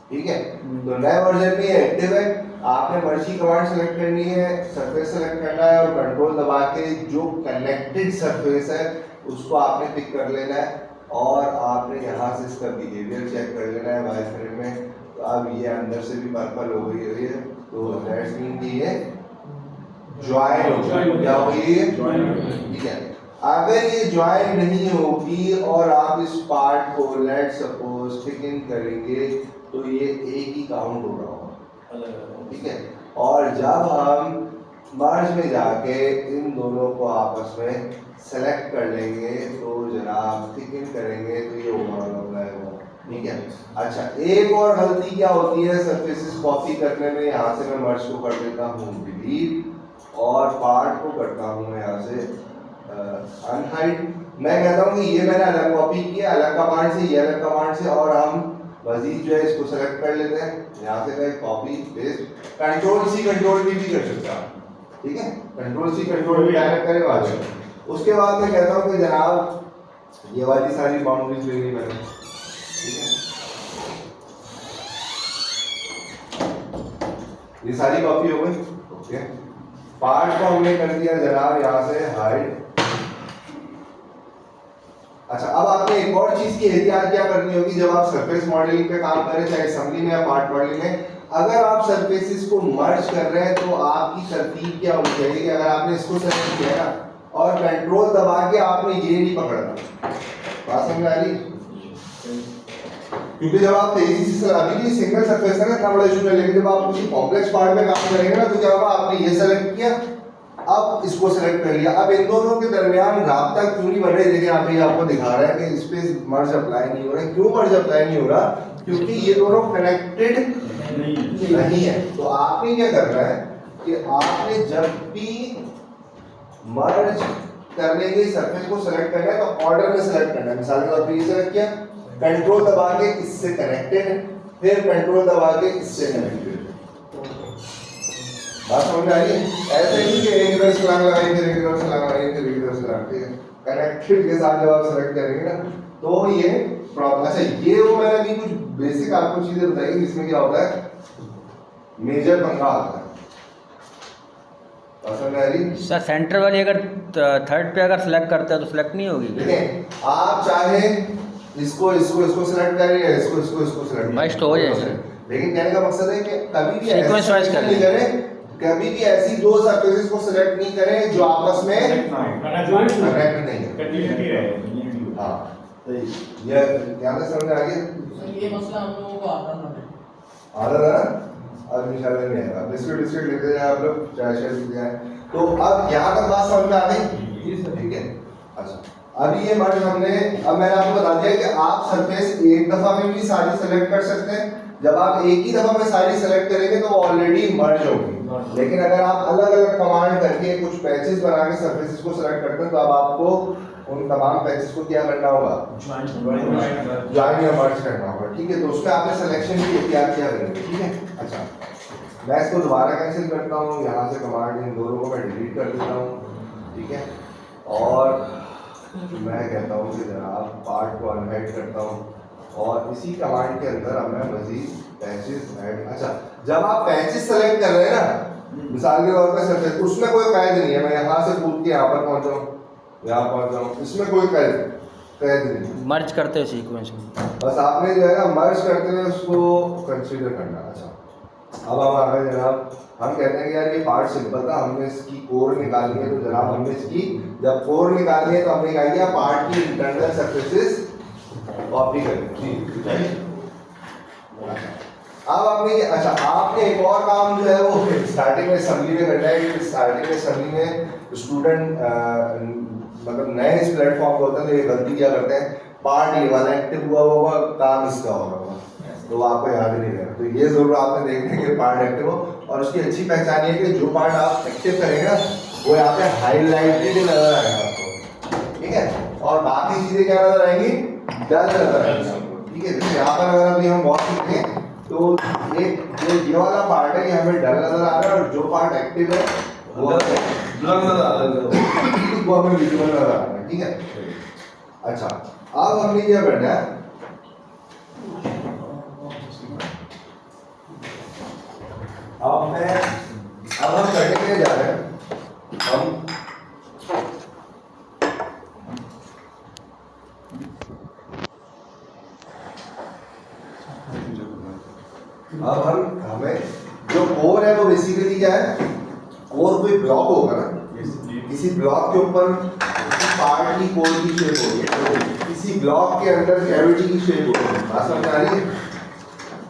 ठीक है, तो नए वर्जन में ये एक्टिव है। आपने मर्जी कमांड सेलेक्ट करनी है, सरफेस सेलेक्ट करना है और कंट्रोल दबा के जो कनेक्टेड सरफेस है उसको आपने पिक कर लेना है, और आपने यहाँ से इसका बिहेवियर चेक कर लेना है वायर फ्रेम में। तो अब ये अंदर से भी पर्पल हो गई है, तो दैट्स मीन कि ये ज्वाइन हो गई। क्या हो गई है? ठीक है, अगर ये ज्वाइन नहीं होगी और आप इस पार्ट को लेट सपोज थिक इन करेंगे तो ये एक ही काउंट हो रहा होगा। ठीक है, और जब हम मर्ज में जाके इन दोनों को आपस में सेलेक्ट कर लेंगे तो जनाब थिक इन करेंगे तो ये ओवरऑल रहेगा। ठीक है, अच्छा एक और गलती क्या होती है सरफेसेस कॉपी करने में, यहाँ से मैं मर्ज को कर देता हूँ डिलीट और पार्ट को करता हूँ मैं यहाँ यहाँ से अनहाइड। मैं कहता हूँ कि ये मैंने अलग कॉपी किया, अलग कमांड से, ये अलग कमांड से, और हम मजीद जो है इसको सेलेक्ट कर लेते हैं यहाँ से, मैं copy paste, control C control V भी कर सकता हूँ, ठीक है, control C control V direct करेगा आज। उसके बाद मैं कहता हूँ कि जनाब ये वाली सारी बाउंड्रीज ले ली मैंने, ठीक है, ये सारी कॉपी हो गई। ओके, पार्ट को हमने कर दिया जनाब यहाँ से हाइड। अच्छा, अब आपने एक और चीज की एहतियात क्या करनी होगी जब आप सरफेस मॉडलिंग पे काम करें, चाहे असेंबली में या पार्ट मॉडलिंग में, अगर आप सरफेसेस को मर्ज कर रहे हैं तो आपकी तरतीब क्या होनी चाहिए कि अगर आपने इसको सेलेक्ट किया ना और कंट्रोल दबा के आपने ये नहीं पकड़ना, बात समझ आ रही? क्योंकि जब आप तेजी से, अभी भी सिंगल सरफेस है ना, इतना बड़ा इशू नहीं, लेकिन जब आप किसी कॉम्प्लेक्स पार्ट में काम करेंगे ना तो क्या होगा, आपने ये सेलेक्ट किया, अब इसको सेलेक्ट कर लिया, अब इन दोनों के दरमियान राब्ता क्यों नहीं बन रही? देखिए आप, ये आपको दिखा रहा है कि इस पे मर्ज अप्लाई नहीं हो रहा है। क्यों मर्ज अप्लाई नहीं हो रहा? क्योंकि ये दोनों कनेक्टेड नहीं है। तो आपने क्या करना है कि आपने जब भी मर्ज करने के सरफेस को सेलेक्ट करना है तो ऑर्डर में सेलेक्ट करना है। मिसाल के तौर पर ये सेलेक्ट किया, कंट्रोल दबा के इससे कनेक्टेड, फिर कंट्रोल दबा के इससे कनेक्टेड। बात समझ में आ रही है? ऐसे नहीं कि एक इधर से लाइन लगाई, फिर एक इधर से लगाई, फिर एक इधर से लगाई, कनेक्टेड के साथ जब आप सेलेक्ट करेंगे ना तो ये प्रॉब्लम। अच्छा, ये वो मैंने अभी कुछ बेसिक आपको चीजें बताई जिसमें क्या होता है, मेजर पंगा आता है। समझ में आ रही? सर सेंटर वाली अगर थर्ड पे अगर सेलेक्ट करते हैं तो सेलेक्ट नहीं होगी? देखें, आप चाहे इसको इसको इसको सेलेक्ट करें या इसको इसको इसको सेलेक्ट बेस्ट हो जाए, लेकिन कहने का मकसद है कि कभी भी सीक्वेंस वाइज करें, कभी भी ऐसी दो सरफेसेस को सिलेक्ट नहीं करें जो आपस में कनेक्ट नहीं है। कंटिन्यूटी रहे। हाँ, तो ये ध्यान से समझ में आ गया? ये मसला हम लोगों को आता था। आ रहा है अब इंशाल्लाह नहीं आएगा। बिस्किट बिस्किट लेते जाए आप लोग, चाय शाय पीते जाए। तो अब यहाँ तक बात समझ में आ गई, ठीक है? अच्छा, अभी ये मर्ज हमने, अब मैंने आपको बता दिया कि आप सरफेस एक दफा में भी सारी सेलेक्ट कर सकते हैं। जब आप एक ही दफा में सारी सेलेक्ट करेंगे तो ऑलरेडी मर्ज होगी, लेकिन अगर आप अलग अलग कमांड करके कुछ पैचेस बना के सरफेसेस को सेलेक्ट करते हैं तो अब आपको उन तमाम पैचेस को क्या करना होगा, ज्वाइन या मर्ज करना होगा, ठीक है? तो उसमें आपने सिलेक्शन की एहतियात क्या करेंगे, ठीक है? अच्छा, मैं इसको दोबारा कैंसिल करता हूँ, यहाँ से कमांड इन दोनों को मैं डिलीट कर देता हूँ, ठीक है? और मैं कहता हूँ कि जनाब पार्ट को अनहाइड करता हूँ और इसी कमांड के अंदर अब मैं मजीद पैचेस ऐड। अच्छा, जब आप पैचेस सेलेक्ट कर रहे हैं ना, मिसाल के तौर पर सरफेस, उसमें कोई कैद नहीं है, मैं यहाँ से कूद के यहाँ पर पहुँचाऊँ, यहाँ पहुँचाऊँ, इसमें कोई कैद नहीं, मर्ज करते हो सीक्वेंस में, बस आपने जो है ना मर्ज करते हुए उसको कंसीडर करना। अच्छा, अब हम आ गए जनाब, हम कहते हैं कि यार ये पार्ट सिंपल था, हमने इसकी कोर निकालनी है, तो जनाब हमने इसकी जब कोर निकालनी है तो हमने क्या किया, पार्ट की इंटरनल सरफेसेस कॉपी कर ली। अब आपने, अच्छा आपने एक और काम जो है वो स्टार्टिंग में असेंबली में करना है कि स्टार्टिंग में असेंबली में स्टूडेंट मतलब नए इस प्लेटफॉर्म पे होते हैं तो ये गलती क्या करते हैं, पार्ट ये वाला एक्टिव हुआ होगा, काम इसका होगा, तो आपको याद नहीं रहेगा। तो ये जरूर आपने देखना है कि पार्ट एक्टिव हो, और उसकी अच्छी पहचान ये है कि जो पार्ट आप एक्टिव करेंगे ना वो यहाँ पे हाईलाइटेड नजर आएगा आपको, ठीक है? और बाकी चीजें क्या नजर आएंगी, डल नजर आएंगी, ठीक है? जैसे यहाँ पर अगर अभी हम वॉच करते हैं तो एक जो ये वाला पार्ट है ये हमें डल नजर आ रहा है, और जो पार्ट एक्टिव है वो ब्लर नजर आ रहा है, वो हमें विजुअल नजर आ रहा है, ठीक है? अच्छा, अब हमने क्या करना है, अब हम करने के लिए जा रहे हैं, हम हमें जो कोर है वो बेसिकली क्या है, कोर कोई ब्लॉक होगा ना, किसी ब्लॉक के ऊपर पार्ट की कोर की शेप होगी, किसी ब्लॉक के अंदर कैविटी की शेप होगी। बात समझ आ रही है?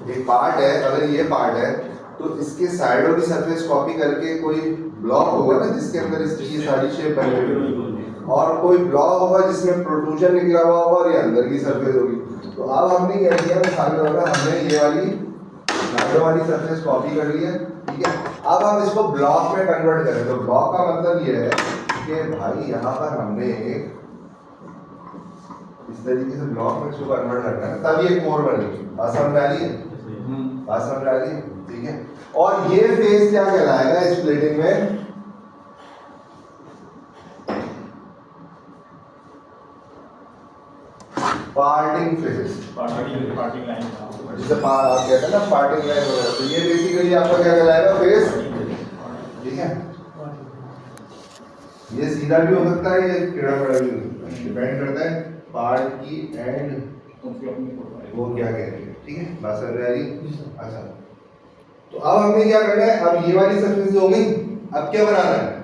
एक पार्ट है, अगर ये पार्ट है तो इसके साइडों की सरफेस कॉपी करके कोई ब्लॉक होगा ना जिसके अंदर इसकी ये सारी शेप बनी होगी, और कोई ब्लॉक होगा जिसमें प्रोट्रूजन निकला हुआ होगा और ये अंदर की सरफेस होगी। तो अब हमने क्या किया, मिसाल के तौर पर हमने ये वाली सरफेस कॉपी कर ली है, ठीक है? अब हम इसको ब्लॉक में कन्वर्ट करें, तो ब्लॉक का मतलब ये है कि भाई यहाँ पर हमने एक इस तरीके से ब्लॉक में इसको कन्वर्ट करना है, तब ये कोर बनेगी। बात समझ आ रही है? बात समझ आ रही है? ठीक है। और ये फेस क्या कहलाएगा इस प्लेटिंग में? Parting face. पार्टिंग लाइन जिसे आप कहते हैं ना पार्टिंग लाइन वगैरह, तो ये बेसिकली आपका क्या कहलाएगा? फेस। ठीक है। ये सीधा भी हो सकता है, ये टेढ़ा मेढ़ा भी हो सकता है, डिपेंड करता है पार्ट की एंड वो क्या कह रही है। ठीक है, बात समझ में आ रही? अच्छा, तो अब हमें क्या करना है? अब ये वाली सरफेस हो गई, अब क्या बनाना है?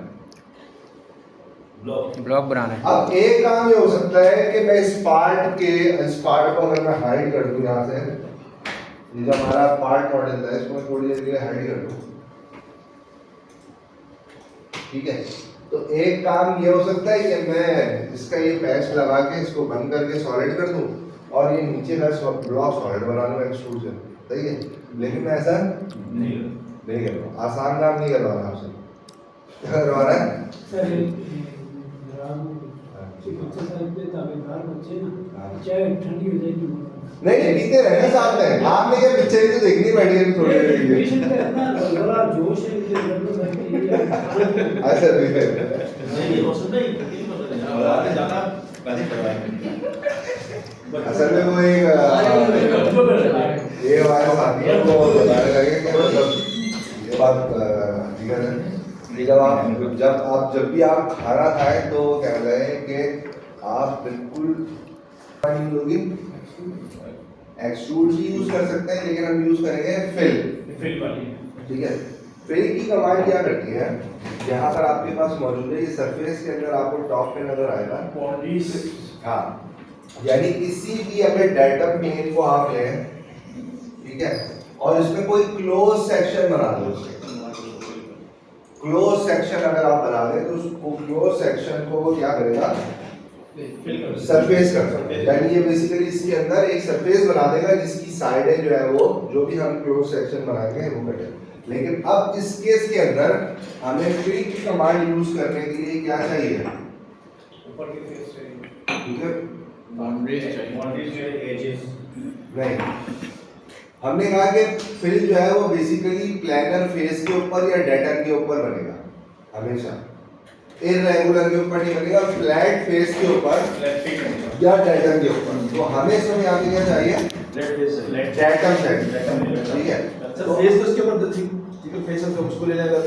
ब्लॉक बनाना है। अब एक काम ये हो सकता है कि मैं इस पार्ट को अगर मैं हाइड कर दूं यहाँ से, ये जो हमारा पार्ट मॉडल है इसको मैं थोड़ी देर के लिए हाइड कर दूं। ठीक है, तो एक काम ये हो सकता है कि मैं इसका ये पैच लगा के इसको बंद करके सॉलिड कर दूं और ये नीचे का ब्लॉक सॉलिड बना लूं एक्सट्रूड से। सही है, लेकिन मैं ऐसा नहीं कर रहा हूं। आसान काम नहीं कर रहा हूं आपसे। क्या करवा रहा है? नहीं नहीं, पीते रहने साथ में। आपने क्या पिक्चर ही तो देखनी बैठी है थोड़ी देर के लिए। अच्छा ठीक है। असल में वो एक ये हमारे साथी है, वो बताने लगे कि मतलब ये बात हकीकत है कि जब भी आप खाना खाएं तो कह रहे हैं कि आप बिल्कुल एक्सट्रूड ही यूज कर सकते हैं, लेकिन हम यूज करेंगे फिल वाली। ठीक है, फिल की कमांड क्या करती है? यहाँ पर आपके पास मौजूद है, ये सरफेस के अंदर आपको टॉप पे नजर आएगा। हाँ, यानी किसी भी अगर डेटम प्लेन को आप लें, ठीक है, और इसमें कोई क्लोज सेक्शन बना दो। क्लोज सेक्शन अगर आप बना दें तो उसको क्लोज सेक्शन को वो क्या करेगा? सरफेस कर सकते हैं। यानी ये बेसिकली इसके अंदर एक सरफेस बना देगा जिसकी साइडें जो है वो जो भी हम क्लोज सेक्शन बनाएंगे वो कटेगा। लेकिन अब इस केस के अंदर हमें फिल की कमांड यूज करने के लिए क्या चाहिए? ऊपर के फेस चाहिए, ठीक है, बाउंड्रीज चाहिए, एजेस नहीं, हमने कहा कि फिल जो है वो बेसिकली प्लैनर फेस के ऊपर या डेटम के ऊपर बनेगा हमेशा, इररेगुलर के ऊपर नहीं बनेगा, फ्लैट फेस के ऊपर या डेटम के ऊपर। तो हमें इसमें यहाँ पे क्या चाहिए? डेटम चाहिए। ठीक है, सर फेस तो इसके ऊपर ठीक है, फेस है उसको ले लेगा।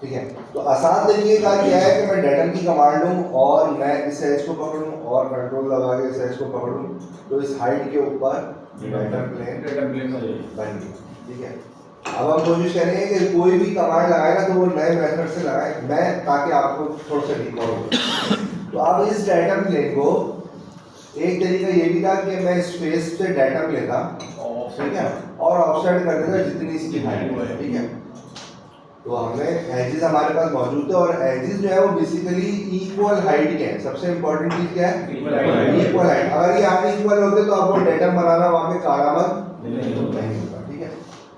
ठीक है, तो आसान तरीके का क्या है कि मैं डेटम की कमांड लूं और मैं इस एज को पकड़ूं और कंट्रोल दबा के इस एज को पकड़ूं, तो इस हाइट के ऊपर डेटम प्लेन बन गई। ठीक है, अब हम कोशिश करेंगे कि कोई भी कमांड लगाएगा तो वो नए मेथड से लगाए, मैं ताकि आपको थोड़ा सा ठीक हो। तो अब इस डेटम प्लेन को एक तरीका ये भी था कि मैं इस फेस से डेटम लेता, ठीक है, और ऑफसेट कर देता जितनी इसकी हाइट है। ठीक है, तो हमें एजेस हमारे पास मौजूद है और एजेस जो है वो बेसिकली इक्वल हाइट के हैं। सबसे इंपॉर्टेंट चीज क्या है? Equal height. अगर ये आगे इक्वल होते तो आपको डेटम बनाना वहां पे कारामद नहीं होता। ठीक है,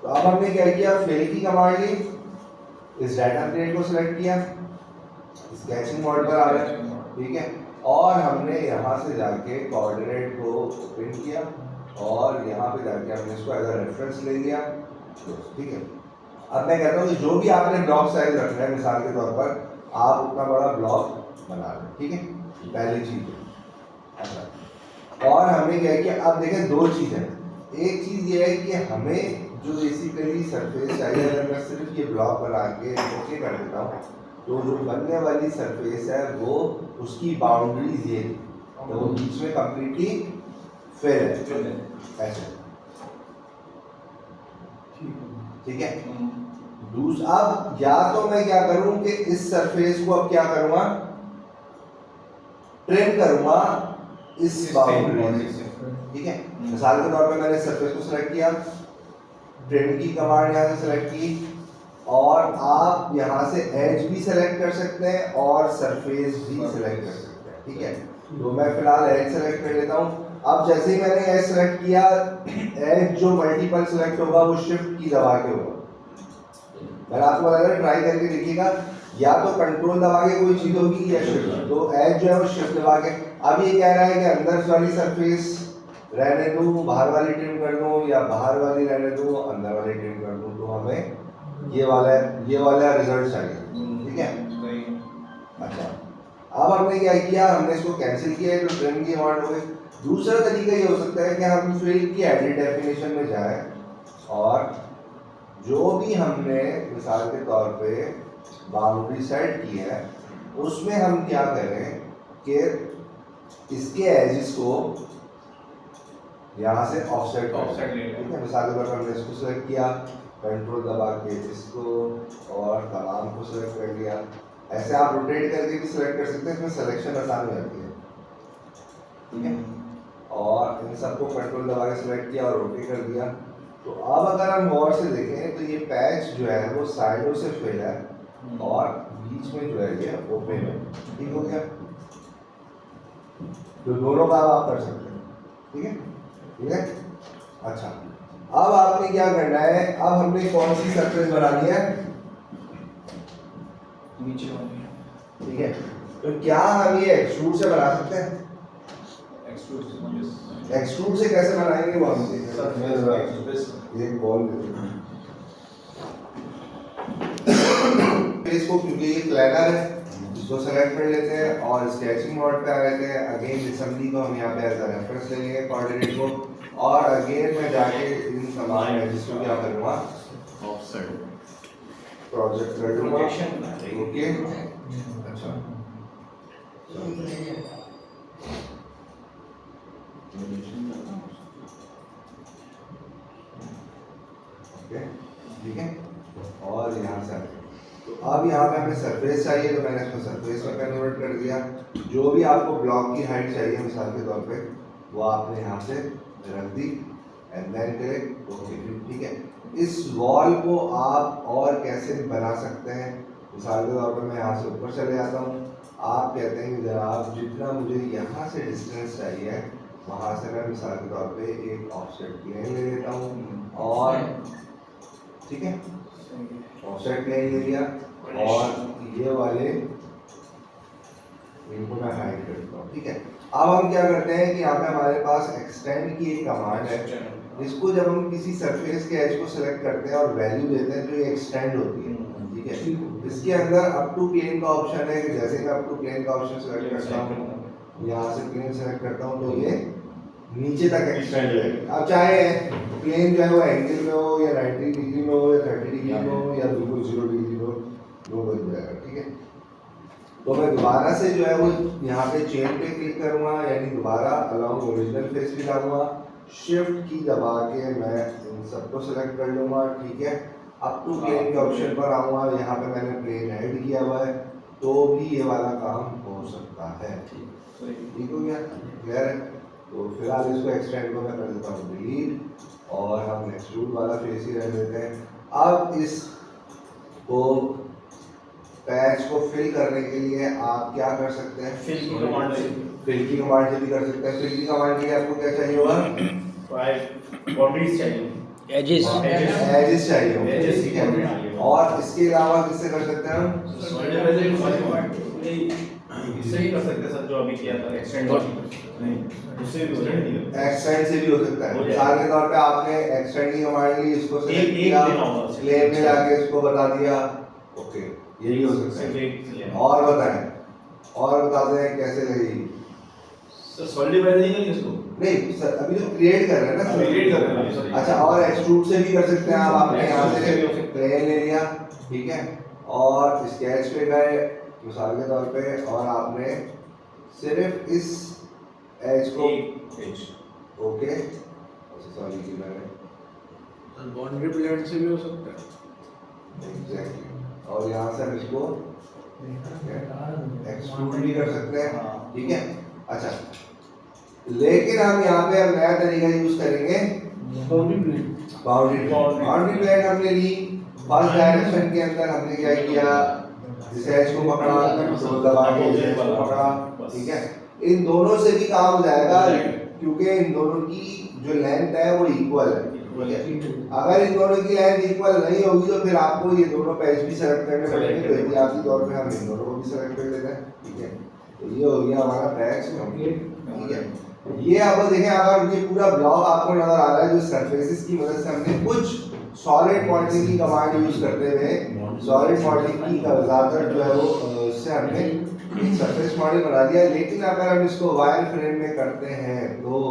तो अब हमने क्या किया? फिल की कमांड ली, इस डेटम प्लेन को सिलेक्ट किया, स्केचिंग मोड पर आ गए। ठीक है, और हमने यहाँ से जाके कोऑर्डिनेट को प्रिंट किया और यहाँ पे जाके हमने इसको एज अ रेफरेंस ले लिया। ठीक है, अब मैं कहता हूँ कि जो भी आपने ब्लॉक साइज रखना है, मिसाल के तौर पर आप उतना बड़ा ब्लॉक बना लें। ठीक है, पहली चीज। अच्छा, और हमें क्या है कि अब देखें दो चीज़ें। एक चीज़ ये है कि हमें जो बेसिकली सरफेस चाहिए, अगर मैं सिर्फ ये ब्लॉक बना के ओके कर देता हूँ तो जो बनने वाली सरफेस है वो उसकी बाउंड्रीज ये तो वो बीच में कंप्लीटली फिल है ऐसे। ठीक है, दूसरा अब या तो मैं क्या करूं कि इस सरफेस को अब क्या करूंगा? ट्रिम करूंगा इस बाउंड्री से। ठीक है, मिसाल के तौर पे मैंने सरफेस को सिलेक्ट किया, ट्रिम की कमांड यहाँ से सिलेक्ट की, और आप यहाँ से एज भी सिलेक्ट कर सकते हैं और सरफेस भी सिलेक्ट कर सकते हैं। ठीक है, तो मैं फिलहाल एज सेलेक्ट कर लेता हूँ। अब जैसे ही मैंने एज सेलेक्ट किया, एज जो मल्टीपल सेलेक्ट होगा वो शिफ्ट की दबा के होगा। मैंने आपको बताया ट्राई करके देखिएगा, या तो कंट्रोल दबा के कोई चीज होगी या शिफ्ट, तो एज जो है वो शिफ्ट दबा के। अब ये कह रहा है कि अंदर वाली सरफेस रहने दूं, बाहर वाली ट्रिम कर दूं, या बाहर वाली रहने दूं, अंदर वाली ट्रिम कर दूं, तो हमें ये वाला रिजल्ट चाहिए, ठीक है। अच्छा, अब हमने क्या किया, हमने इसको कैंसिल किया है, तो ट्रिम की अमाउंट हो गई। दूसरा तरीका ये हो सकता है कि हम फिल की एडिट डेफिनेशन में जाएं और जो भी हमने मिसाल के तौर पे बाउंड्री सेट की है उसमें हम क्या करें कि इसके एजेस को यहाँ से ऑफसेट Offset ले लें। ठीक है। मिसाल के तौर पर हमने इसको सेलेक्ट किया, कंट्रोल दबा के इसको और तमाम को सेलेक्ट कर लिया। ऐसे आप रोटेट करके भी सेलेक्ट कर सकते हैं, इसमें सिलेक्शन आसान हो जाती है, ठीक है। और इन सबको कंट्रोल दबा के सेलेक्ट किया और रोटेट कर दिया। तो अब अगर हम गौर से देखें तो ये पैच जो है वो साइडों से फिल है और बीच में जो है ये ओपन है, ठीक हो गया। तो दोनों काम आप कर सकते हैं, ठीक है, ठीक है। अच्छा, अब आपने क्या करना है, अब हमने कौन सी सरफेस बनानी है, नीचे वाली ठीक है। तो क्या हम ये एक्सट्रूड से बना सकते हैं? एक्सट्रूड से कैसे बनाएंगे वो हम एक बॉल इसको, क्योंकि ये प्लानर है, इसको सेलेक्ट कर लेते हैं और स्केचिंग मोड पे आ जाते हैं। अगेन असेंबली को हम यहाँ पे एज अ रेफरेंस ले लेंगे कोऑर्डिनेट को, और अगेन मैं जाके इन तमाम एजेस को क्या करूँगा, ऑफसेट प्रोजेक्ट कर दूँगा, ओके। अच्छा, ओके, ठीक है। और यहाँ से तो अब यहाँ पे हमें सरफेस चाहिए, तो मैंने इसको सरफेस में कन्वर्ट कर दिया। जो भी आपको ब्लॉक की हाइट चाहिए मिसाल के तौर पे वो आपने यहाँ से रख दी एंड देन क्लिक ओके, ठीक है। इस वॉल को आप और कैसे बना सकते हैं, मिसाल के तौर पे मैं यहाँ से ऊपर चले जाता हूँ। आप कहते हैं कि जनाब जितना मुझे यहाँ से डिस्टेंस चाहिए वहाँ से मैं मिसाल के तौर पे एक ऑफसेट प्लेन ले लेता हूँ, और ठीक है ऑफसेट प्लेन ले लिया, और ये वाले इनको मैं हाइड कर देता हूँ, ठीक है। अब हम क्या करते हैं कि यहाँ पे हमारे पास एक्सटेंड की एक कमांड है, इसको जब हम किसी सरफेस के एज को सिलेक्ट करते हैं और वैल्यू देते हैं तो ये एक्सटेंड होती है, ठीक है। इसके अंदर अप टू प्लेन का ऑप्शन है कि जैसे मैं अप टू प्लेन का ऑप्शन सिलेक्ट करता हूँ, यहाँ से प्लेन सेलेक्ट करता हूँ तो ये नीचे तक एक्सटेंड है। अब चाहे प्लेन जो है वो एंगल में हो या 90 डिग्री में हो या 30 डिग्री में हो या बिल्कुल 0 डिग्री में हो, वो बन जाएगा, ठीक है। तो मैं दोबारा से जो है वो यहाँ पे चेन पे क्लिक करूँगा, यानी दोबारा अलाउंग ओरिजिनल फेस भी डालूंगा, शिफ्ट की दबा के मैं इन सबको सेलेक्ट कर लूँगा, ठीक है। अप टू प्लेन के ऑप्शन पर आऊँगा, यहाँ पे मैंने प्लेन ऐड किया हुआ है, तो भी ये वाला काम हो सकता है, ठीक हो गया, क्लियर है। तो फिलहाल इसको एक्सटेंड को मैं कर देता हूँ डिलीट, और हम एक्सट्रूड वाला फेस ही रह देते हैं। अब इस को पैच को फिल करने के लिए आप क्या कर सकते हैं, फिल की कमांड से फिल की कमांड से भी कर सकते हैं। फिल की कमांड के लिए आपको क्या चाहिए होगा, बाउंड्रीज चाहिए, एजेस एजेस चाहिए होंगे, Edges ठीक की boundary चाहिए। है। और इसके अलावा किससे कर सकते हैं हम, इससे ही कर सकते हैं सर, जो अभी किया था एक्सटेंड नहीं उससे भी हो जाएगा। एक्सटेंड से भी हो सकता है। हो जाएगा। मिसाल के तौर पे आपने एक्सटेंड की कमांड ली, इसको सेलेक्ट एक किया, लेना होगा, प्लेन में जाके इसको बता दिया, ओके, ये भी हो सकता सिर्फ है। एक लेना। और बताएं, और बताते हैं कैसे लगेगी। सर सॉलिड वाइज नहीं करेंगे इसको, नहीं सर, अभी तो क्रिएट कर रहे हैं ना सर, क्रिएट कर रहे हैं सॉरी। अच्छा, और एक्सट्रूड से भी कर सकते हैं आप। आपने यहाँ Extrude से भी हो से सकता प्लेन ले लिया, ठीक है, और स्केच पे गए मिसाल के तौर पे, और आपने सिर्फ इस एज को एक एज ओके, अच्छा सॉरी कि मैंने बाउंड्री प्लेन से भी हो सकता है। एग्जैक्टली, और यहाँ से हम इसको एक्सट्रूड भी कर सकते हैं, ठीक है। अच्छा, लेकिन हम यहाँ पे अब नया तरीका यूज करेंगे, बाउंड्री प्लेन हमने ली, फर्स्ट डायरेक्शन के अंदर हमने क्या किया, इस एज को पकड़ा, कंट्रोल दबा के इस एज को पकड़ा, ठीक है। इन दोनों से भी काम हो जाएगा क्योंकि इन दोनों की जो लेंथ है वो इक्वल है, अगर इन दोनों की लेंथ इक्वल नहीं होगी तो फिर आपको ये दोनों पैच भी सेलेक्ट करने पड़ेंगे, तो एहतियाती तौर पे हम इन दोनों को भी सेलेक्ट कर लेते हैं। ठीक है, तो ये हो गया हमारा पैच कंप्लीट। ठीक है, ये अब देखें, अगर ये पूरा ब्लॉक आपको नजर आ रहा है जो सरफेसेस की मदद से हमने कुछ सॉलिड मॉडलिंग की कमांड यूज करते हुए सॉलिड मॉडलिंग की ज्यादातर जो है वो उससे हमने सरफेस मॉडल बना दिया। लेकिन अगर हम इसको वायर फ्रेम में करते हैं तो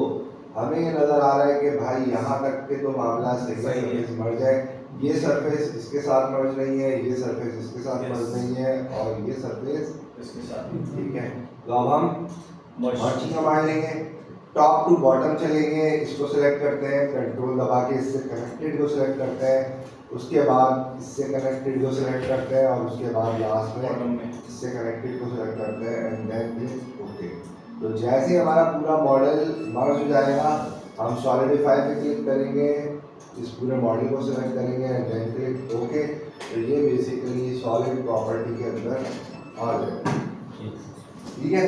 हमें ये नजर आ रहा है कि भाई यहाँ तक के तो मामला सही सरफेस मर्ज है, ये सरफेस इसके साथ मर्ज नहीं है, ये सरफेस इसके साथ मर्ज नहीं है, और ये सरफेस इसके साथ। ठीक है। तो अब हम मर्ज की कमांड लेंगे, टॉप टू बॉटम चलेंगे, इसको सिलेक्ट करते हैं, कंट्रोल दबा के इससे कनेक्टेड को सिलेक्ट करते हैं, उसके बाद इससे कनेक्टेड को सिलेक्ट करते हैं, और उसके बाद लास्ट में इससे कनेक्टेड को सिलेक्ट करते हैं एंड देन ओके। तो जैसे हमारा पूरा मॉडल मर्ज हो जाएगा, हम सॉलिडिफाई पे क्लिक करेंगे, इस पूरे मॉडल को सिलेक्ट करेंगे एंड देन क्लिक ओके। तो ये बेसिकली सॉलिड प्रॉपर्टी के अंदर आ जाएगा। ठीक है,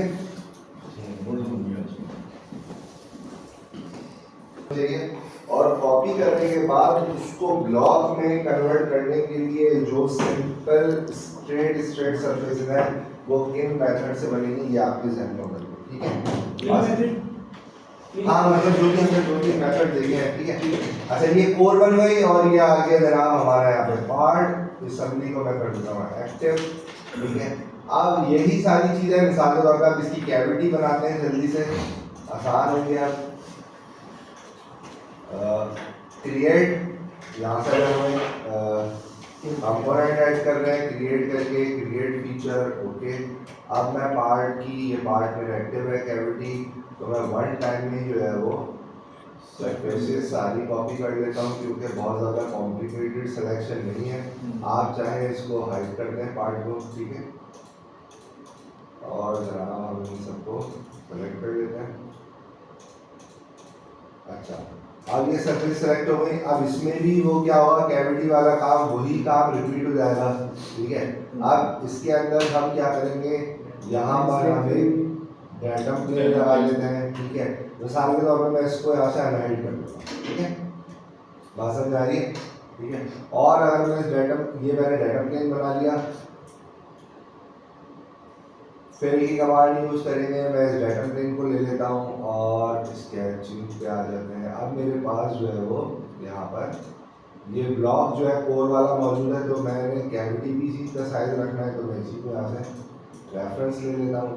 और कॉपी करने के बाद उसको ब्लॉक में कन्वर्ट करने के लिए जो सिंपल स्ट्रेट सरफेस है वो किन मेथड से बनेगी ये आपके ध्यान में होगा। ठीक है, हाँ मतलब जो भी हमने 2-3 मेथड देखे हैं। ठीक है, अच्छा ये कोर बन गई, और ये आगे जनाब हमारा यहाँ पे पार्ट असेंबली को मैं कर देता हूँ एक्टिव। ठीक है, अब यही सारी चीजें मिसाल के तौर पर आप इसकी कैविटी बनाते हैं, जल्दी से आसान हो गया। क्रिएट, यहाँ से हमें कंपोनेंट ऐड कर रहे हैं, क्रिएट करके क्रिएट फीचर ओके। अब मैं पार्ट की, ये पार्ट में एक्टिव है कैविटी, तो मैं वन टाइम में जो है वो सरफेसेस सारी कॉपी कर लेता हूँ, क्योंकि बहुत ज़्यादा कॉम्प्लिकेटेड सिलेक्शन नहीं है। आप चाहे इसको हाइड कर दें पार्ट को। ठीक है, और जरा हम इन सबको सेलेक्ट कर लेते हैं। अच्छा, अब ये सरफेस सेलेक्ट हो गई, अब इसमें भी वो क्या होगा, कैविटी वाला काम वही काम रिपीट हो जाएगा। ठीक है, अब इसके अंदर हम क्या करेंगे, यहाँ पर हम एक डेटम प्लेन लगा लेते हैं। ठीक है, मिसाल के तौर पर मैं इसको यहाँ से अनहाइड कर दूँगा। ठीक है, बात समझ आ रही है। ठीक है, और अगर मैं डेटम, ये मैंने डेटम प्लेन बना लिया, फिर की कमांड यूज करेंगे, मैं इस डेटम प्लेन को ले लेता हूँ और स्केचिंग पे आ जाते हैं। अब मेरे पास जो है वो यहाँ पर ये ब्लॉक जो है कोर वाला मौजूद है, तो मैंने कैविटी भी इसी का साइज रखना है, तो मैं इसी को यहाँ से रेफरेंस ले लेता हूँ,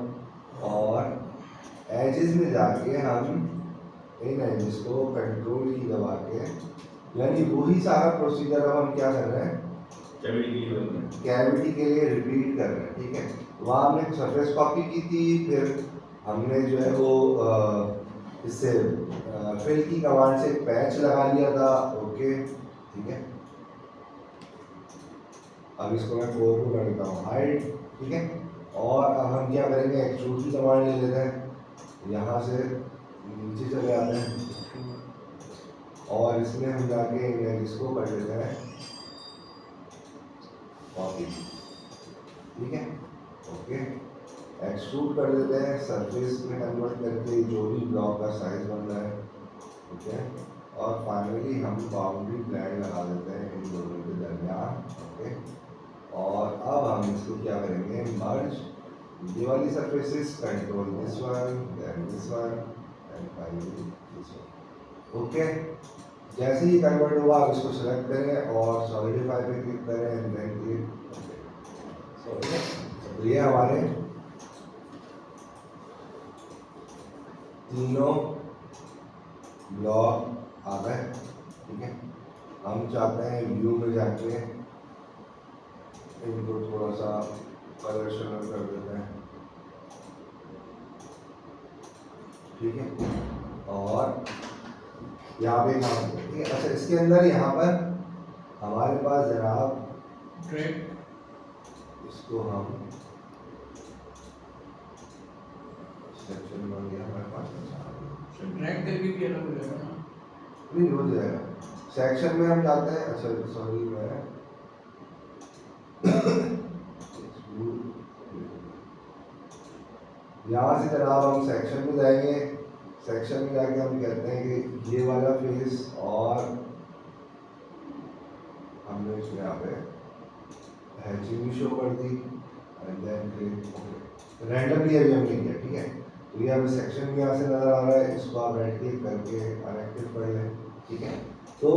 और एजेस में जाके हम इन एजेस को कंट्रोल की दबा के, यानी वही सारा प्रोसीजर अब हम क्या कर रहे हैं, कैविटी के लिए रिपीट कर रहे हैं। ठीक है, वहाँ हमने सरफेस कॉपी की थी, फिर हमने जो है वो इससे फिल की कमांड से पैच लगा लिया था। ओके, ठीक है, अब इसको मैं कोर को कर देता हूँ हाइड। ठीक है, और अब हम क्या करेंगे, एक्सट्रूड की कमांड ले लेते हैं, यहाँ से नीचे चले आते हैं, और इसमें हम जाके इमेज को कर लेते हैं कॉपी। ठीक है, ओके, एक्सट्रूड कर देते हैं, सरफेस में कन्वर्ट करके जो भी ब्लॉक का साइज बन रहा है। ठीक है, और फाइनली हम बाउंड्री ब्लैंड लगा देते हैं इन दोनों के दरमियान। ओके, और अब हम इसको क्या करेंगे, मर्ज ये वाली surfaces, control this one then this one and finally this one. Okay, जैसे ही कन्वर्ट होगा आप इसको सेलेक्ट करें और सॉलिडिफाई पे क्लिक करें एंड देन क्लिक ओके। तो ये हमारे तीनों ब्लॉक आ गए। ठीक है, हम चाहते हैं व्यू में जाके इनको थोड़ा सा कलर शलर कर देते हैं। ठीक है, और यहाँ पे काम ठीक है। अच्छा, इसके अंदर यहाँ पर हमारे पास जनाब ड्रैग, इसको हम सेक्शन बन गया हमारे पास, ड्रैग करके भी अलग हो जाएगा ना, नहीं हो जाएगा। सेक्शन में हम जाते हैं, अच्छा सॉरी मैं यहाँ से जनाब हम सेक्शन में जाएंगे। सेक्शन में जाके हम कहते हैं कि ये वाला फेस और हमने इसमें यहाँ पे हैचिंग भी शो कर दी एंड देन रैंडमली अभी हमने किया, ठीक है। तो ये हमें सेक्शन भी यहाँ से नजर आ रहा है, इसको आप राइट क्लिक करके अनएक्टिव कर लें, ठीक है। तो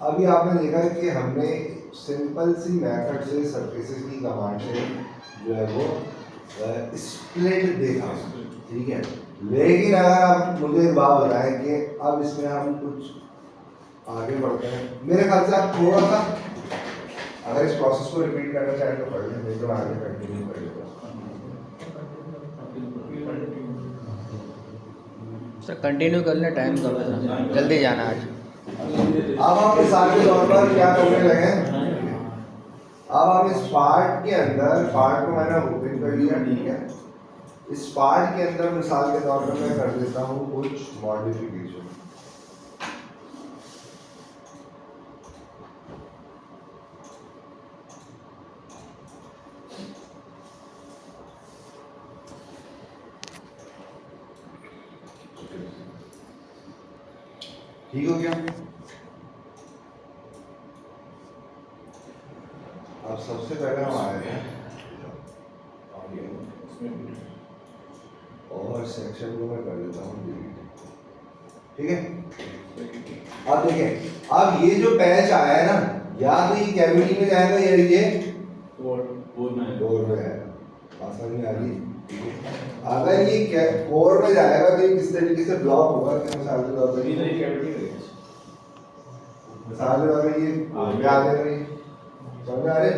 अभी आपने देखा कि हमने सिंपल सी मेथड से सरफेसेस की कमांड से जो है वो स्प्लिट देखा, ठीक है। लेकिन अगर आप मुझे एक बात बताएं कि अब इसमें हम कुछ आगे बढ़ते हैं, मेरे ख्याल से आप थोड़ा सा अगर इस प्रोसेस को रिपीट करना चाहें तो कर लें, नहीं तो आगे कंटिन्यू कर लेते सर कंटिन्यू कर लें, टाइम कम है, जल्दी जाना आज। अब हम मिसाल के तौर पर क्या करने लगे, अब हम इस पार्ट के अंदर, पार्ट को मैंने ओपन कर लिया, ठीक है। इस पार्ट के अंदर मिसाल के तौर पर मैं कर देता हूँ कुछ मॉडिफिकेशन, ठीक हो गया। अब सबसे पहले हम आए थे और सेक्शन को मैं कर देता हूँ डिलीट, ठीक है। अब देखें, अब ये जो पैच आया है ना, या तो ये कैविटी में जाएगा या ये कोर में जाएगा, आसान में आ रही है। अगर ये कोर में जाएगा तो ये किस तरीके से ब्लॉक होगा कि मिसाल के तौर पर ये आगे नहीं समझ आ रहे।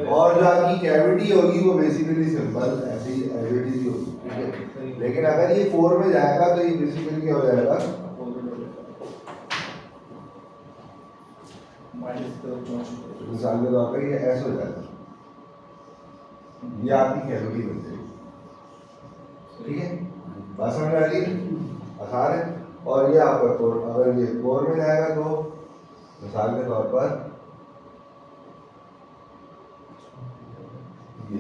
और जो आपकी कैविटी होगी वो बेसिकली सिंपल ऐसी एविटी ही होगी, ठीक है। लेकिन अगर ये कोर में जाएगा तो ये बेसिकली क्या हो जाएगा, मिसाल के तौर पर ये ऐसा हो जाएगा, ये आपकी कैविटी बन जाएगी, ठीक है। बात समझ आ रही है, आसान है। और ये आपका कोर, अगर ये कोर में जाएगा तो मिसाल के तौर पर ये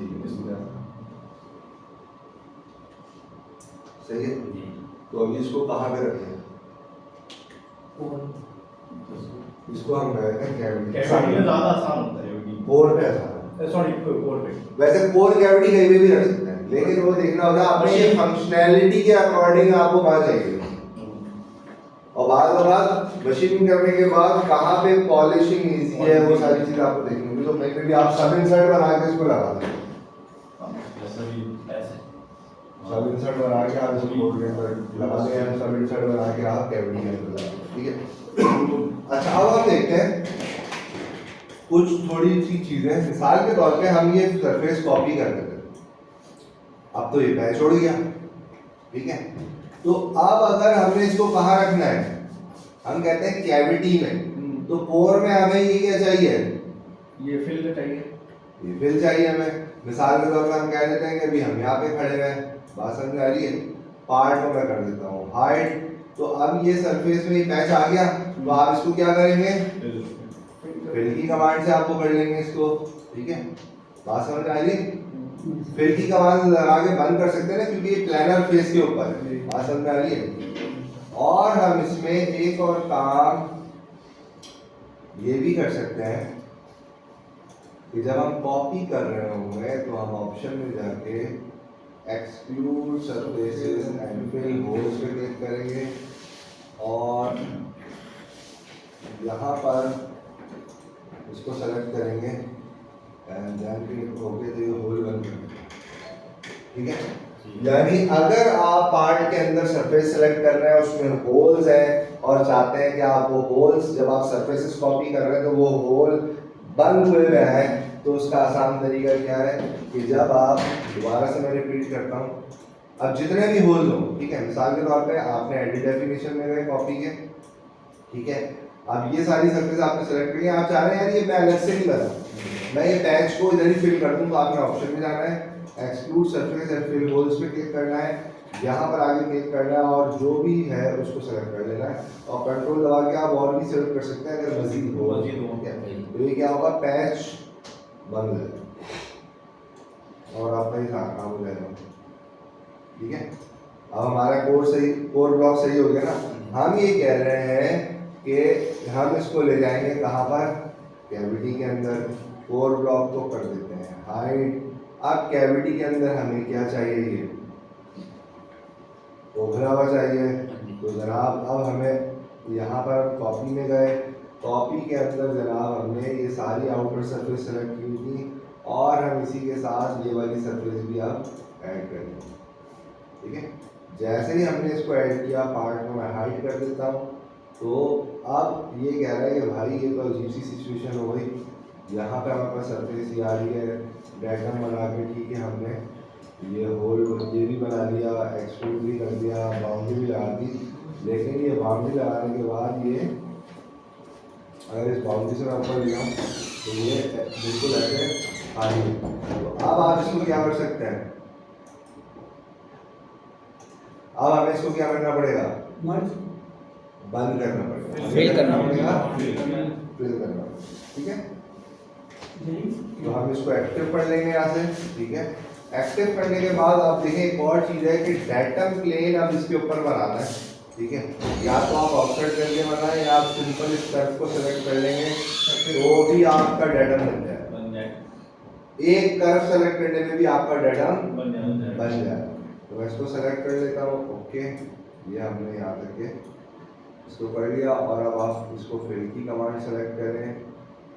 सही है। तो अभी इसको कहाँ पे रखें, इसको हम कहते हैं कैविटी में ज्यादा आसान होता है, कोर पे आसान है। सॉरी कोर पे वैसे कोर कैविटी कहीं पे भी रख सकते हैं, लेकिन वो देखना होगा अपनी फंक्शनैलिटी के अकॉर्डिंग आपको कहाँ चाहिए। और बाद मशीनिंग करने के बाद कहाँ पे पॉलिशिंग इजी है वो सारी चीज आपको देखनी होगी। तो कहीं पे भी आप सब इंसर्ट बना के इसको लगा दें, सब इंसर्ट बना के आप इसको कोड के अंदर लगा दें, सब इंसर्ट बना के आप कैविटी के अंदर लगा दें, ठीक है। अच्छा अब हम देखते हैं कुछ थोड़ी सी चीजें। मिसाल के तौर पे हम ये सरफेस कॉपी कर देते हैं, अब तो ये पैच उड़ गया, ठीक है। तो अब अगर हमने इसको कहाँ रखना है, हम कहते हैं कैविटी में, तो कोर में हमें ये क्या चाहिए, ये फिल चाहिए, ये फिल चाहिए हमें। मिसाल के तौर पर हम कह देते हैं कि अभी हम यहाँ पे खड़े हैं, बात समझ आ रही है। पार्ट को मैं कर देता हूँ हाइड, तो अब ये सरफेस में पैच आ गया, तो आप इसको क्या करेंगे, फिल की कमांड से आपको कर लेंगे इसको, ठीक है। बात समझ आ रही है। फिल की कमांड लगा के बंद कर सकते हैं ना, क्योंकि ये प्लानर फेस के ऊपर है, बात समझ आ रही है। और हम इसमें एक और काम ये भी कर सकते हैं कि जब हम कॉपी कर रहे होंगे तो हम ऑप्शन में जाके exclude surfaces and fill holes पे क्लिक करेंगे और यहाँ पर इसको सेलेक्ट करेंगे एंड देन क्लिक होके तो ये होल बन गया, ठीक है। यानी अगर आप पार्ट के अंदर सरफेस सेलेक्ट कर रहे हैं, उसमें होल्स हैं और चाहते हैं कि आप वो होल्स जब आप सरफेसेस कॉपी कर रहे हैं तो वो होल बंद हुए हुए हैं, तो उसका आसान तरीका क्या है कि जब आप दोबारा से मैं रिपीट करता हूँ, अब जितने भी होल्स हो, ठीक है। मिसाल के तौर पे आपने एडिट डेफिनेशन में गए कॉपी के, ठीक है। अब ये सारी सरफेस आपने सेलेक्ट की, आप चाह रहे हैं यार ये मैं अलग से नहीं बना, मैं ये पैच को इधर ही फिल कर दूँ, तो आपने ऑप्शन में जाना है, exclude surface and fill holes पे क्लिक करना है, यहाँ पर आगे क्लिक करना है और जो भी है उसको सेलेक्ट कर लेना है और कंट्रोल दबा के आप और भी सेलेक्ट कर सकते हैं अगर मजीद हो। तो ये क्या होगा, पैच बंद हो जाएगा और आपका ये काम हो जाएगा, ठीक है। अब हमारा कोर ब्लॉक सही हो गया ना। हम ये कह रहे हैं कि हम इसको ले जाएंगे कहाँ पर, कैविटी के अंदर 4 ब्लॉक तो कर देते हैं हाइट। अब कैविटी के अंदर हमें क्या चाहिए, ये उभरा हुआ चाहिए। तो जनाब अब हमें यहाँ पर कॉपी में गए, कॉपी के अंदर जनाब हमने ये सारी आउटर सरफेस सेलेक्ट की थी और हम इसी के साथ ये वाली सरफेस भी अब ऐड करेंगे। ठीक है, जैसे ही हमने इसको ऐड किया पार्ट को मैं हाइड कर देता हूँ। तो अब ये कह रहा है कि भाई ये तो अजीब सी सिचुएशन हो गई, यहाँ पे हमारे पास सरफेस ये आ रही है, डायग्राम बना के ठीक है हमने ये होल ये भी बना लिया, एक्सट्रूड भी कर दिया, बाउंड्री भी लगा दी। लेकिन ये बाउंड्री लगाने के बाद ये अगर इस बाउंड्री से मैं ऊपर लिया तो ये बिल्कुल ऐसे खाली है। तो अब आप इसको क्या कर सकते हैं, अब हमें इसको क्या करना पड़ेगा, बंद करना पड़ेगा, फिल करना पड़ेगा, फिल करना पड़ेगा। ठीक है, तो हम इसको एक्टिव कर लेंगे यहाँ से। ठीक है, एक्टिव करने के बाद आप देखें एक और चीज़ है कि डेटम प्लेन अब इसके ऊपर बनाना है। ठीक है, या तो आप ऑफसेट करके बनाएं या आप सिंपल इस कर्व को सेलेक्ट कर लेंगे तो भी आपका डेटम बन जाए। एक कर्व सेलेक्ट करने में भी आपका डेटम बन जाए। तो मैं इसको सेलेक्ट कर लेता हूँ। ओके, ये हमने यहाँ तक के इसको कर लिया और अब आप इसको फिल की कमांड सेलेक्ट करें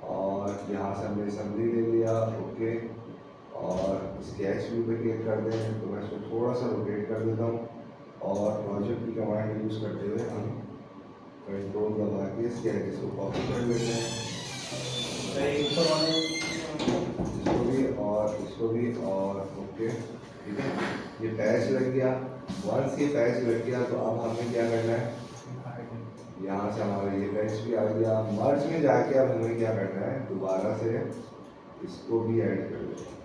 और यहाँ से हमने असेंबली ले लिया। ओके, और स्केच व्यू पे क्लिक कर दें। तो मैं इसको थोड़ा सा रोटेट कर देता हूँ और प्रोजेक्ट की कमांड यूज़ करते हुए हम कंट्रोल दबा के स्केच इसको कॉपी कर लेते हैं, इसको भी और इसको भी। और ओके, ठीक है, ये पैच लग गया। वंस ये पैच लग गया तो अब हमें क्या करना है, यहाँ से हमारा ये पैच भी आ गया। मर्ज में जाके अब हमें क्या करना है, दोबारा से इसको भी ऐड कर देते हैं।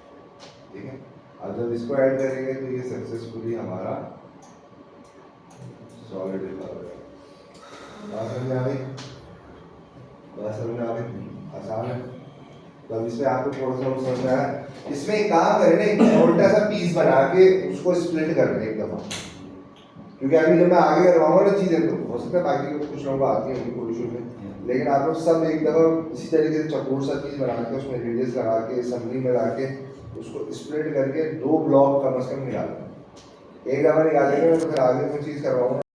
ठीक है, अब जब इसको ऐड करेंगे तो ये सक्सेसफुली हमारा सॉलिड हो गया। बात समझ आ गई, बात समझ आ गई, आसान है। तो अब इसमें आपको थोड़ा सा समझ में आया। इसमें एक काम करें ना, एक छोटा सा पीस बना के उसको स्प्लिट कर दें एक दफ़ा, क्योंकि अभी जब मैं आगे करवाऊंगा ना चीज़ें तो हो सकता है बाकी कुछ लोगों को आती है कोई इशू नहीं, लेकिन आप लोग सब एक दफ़ा इसी तरीके से चौकोर सा चीज़ बना के उसमें रेडियस लगा के असेंबली में ला के उसको स्प्लिट करके 2 ब्लॉक कम से कम निकालना। एक दफ़ा निकालेंगे तो फिर आगे कोई चीज़ करवाऊंगा।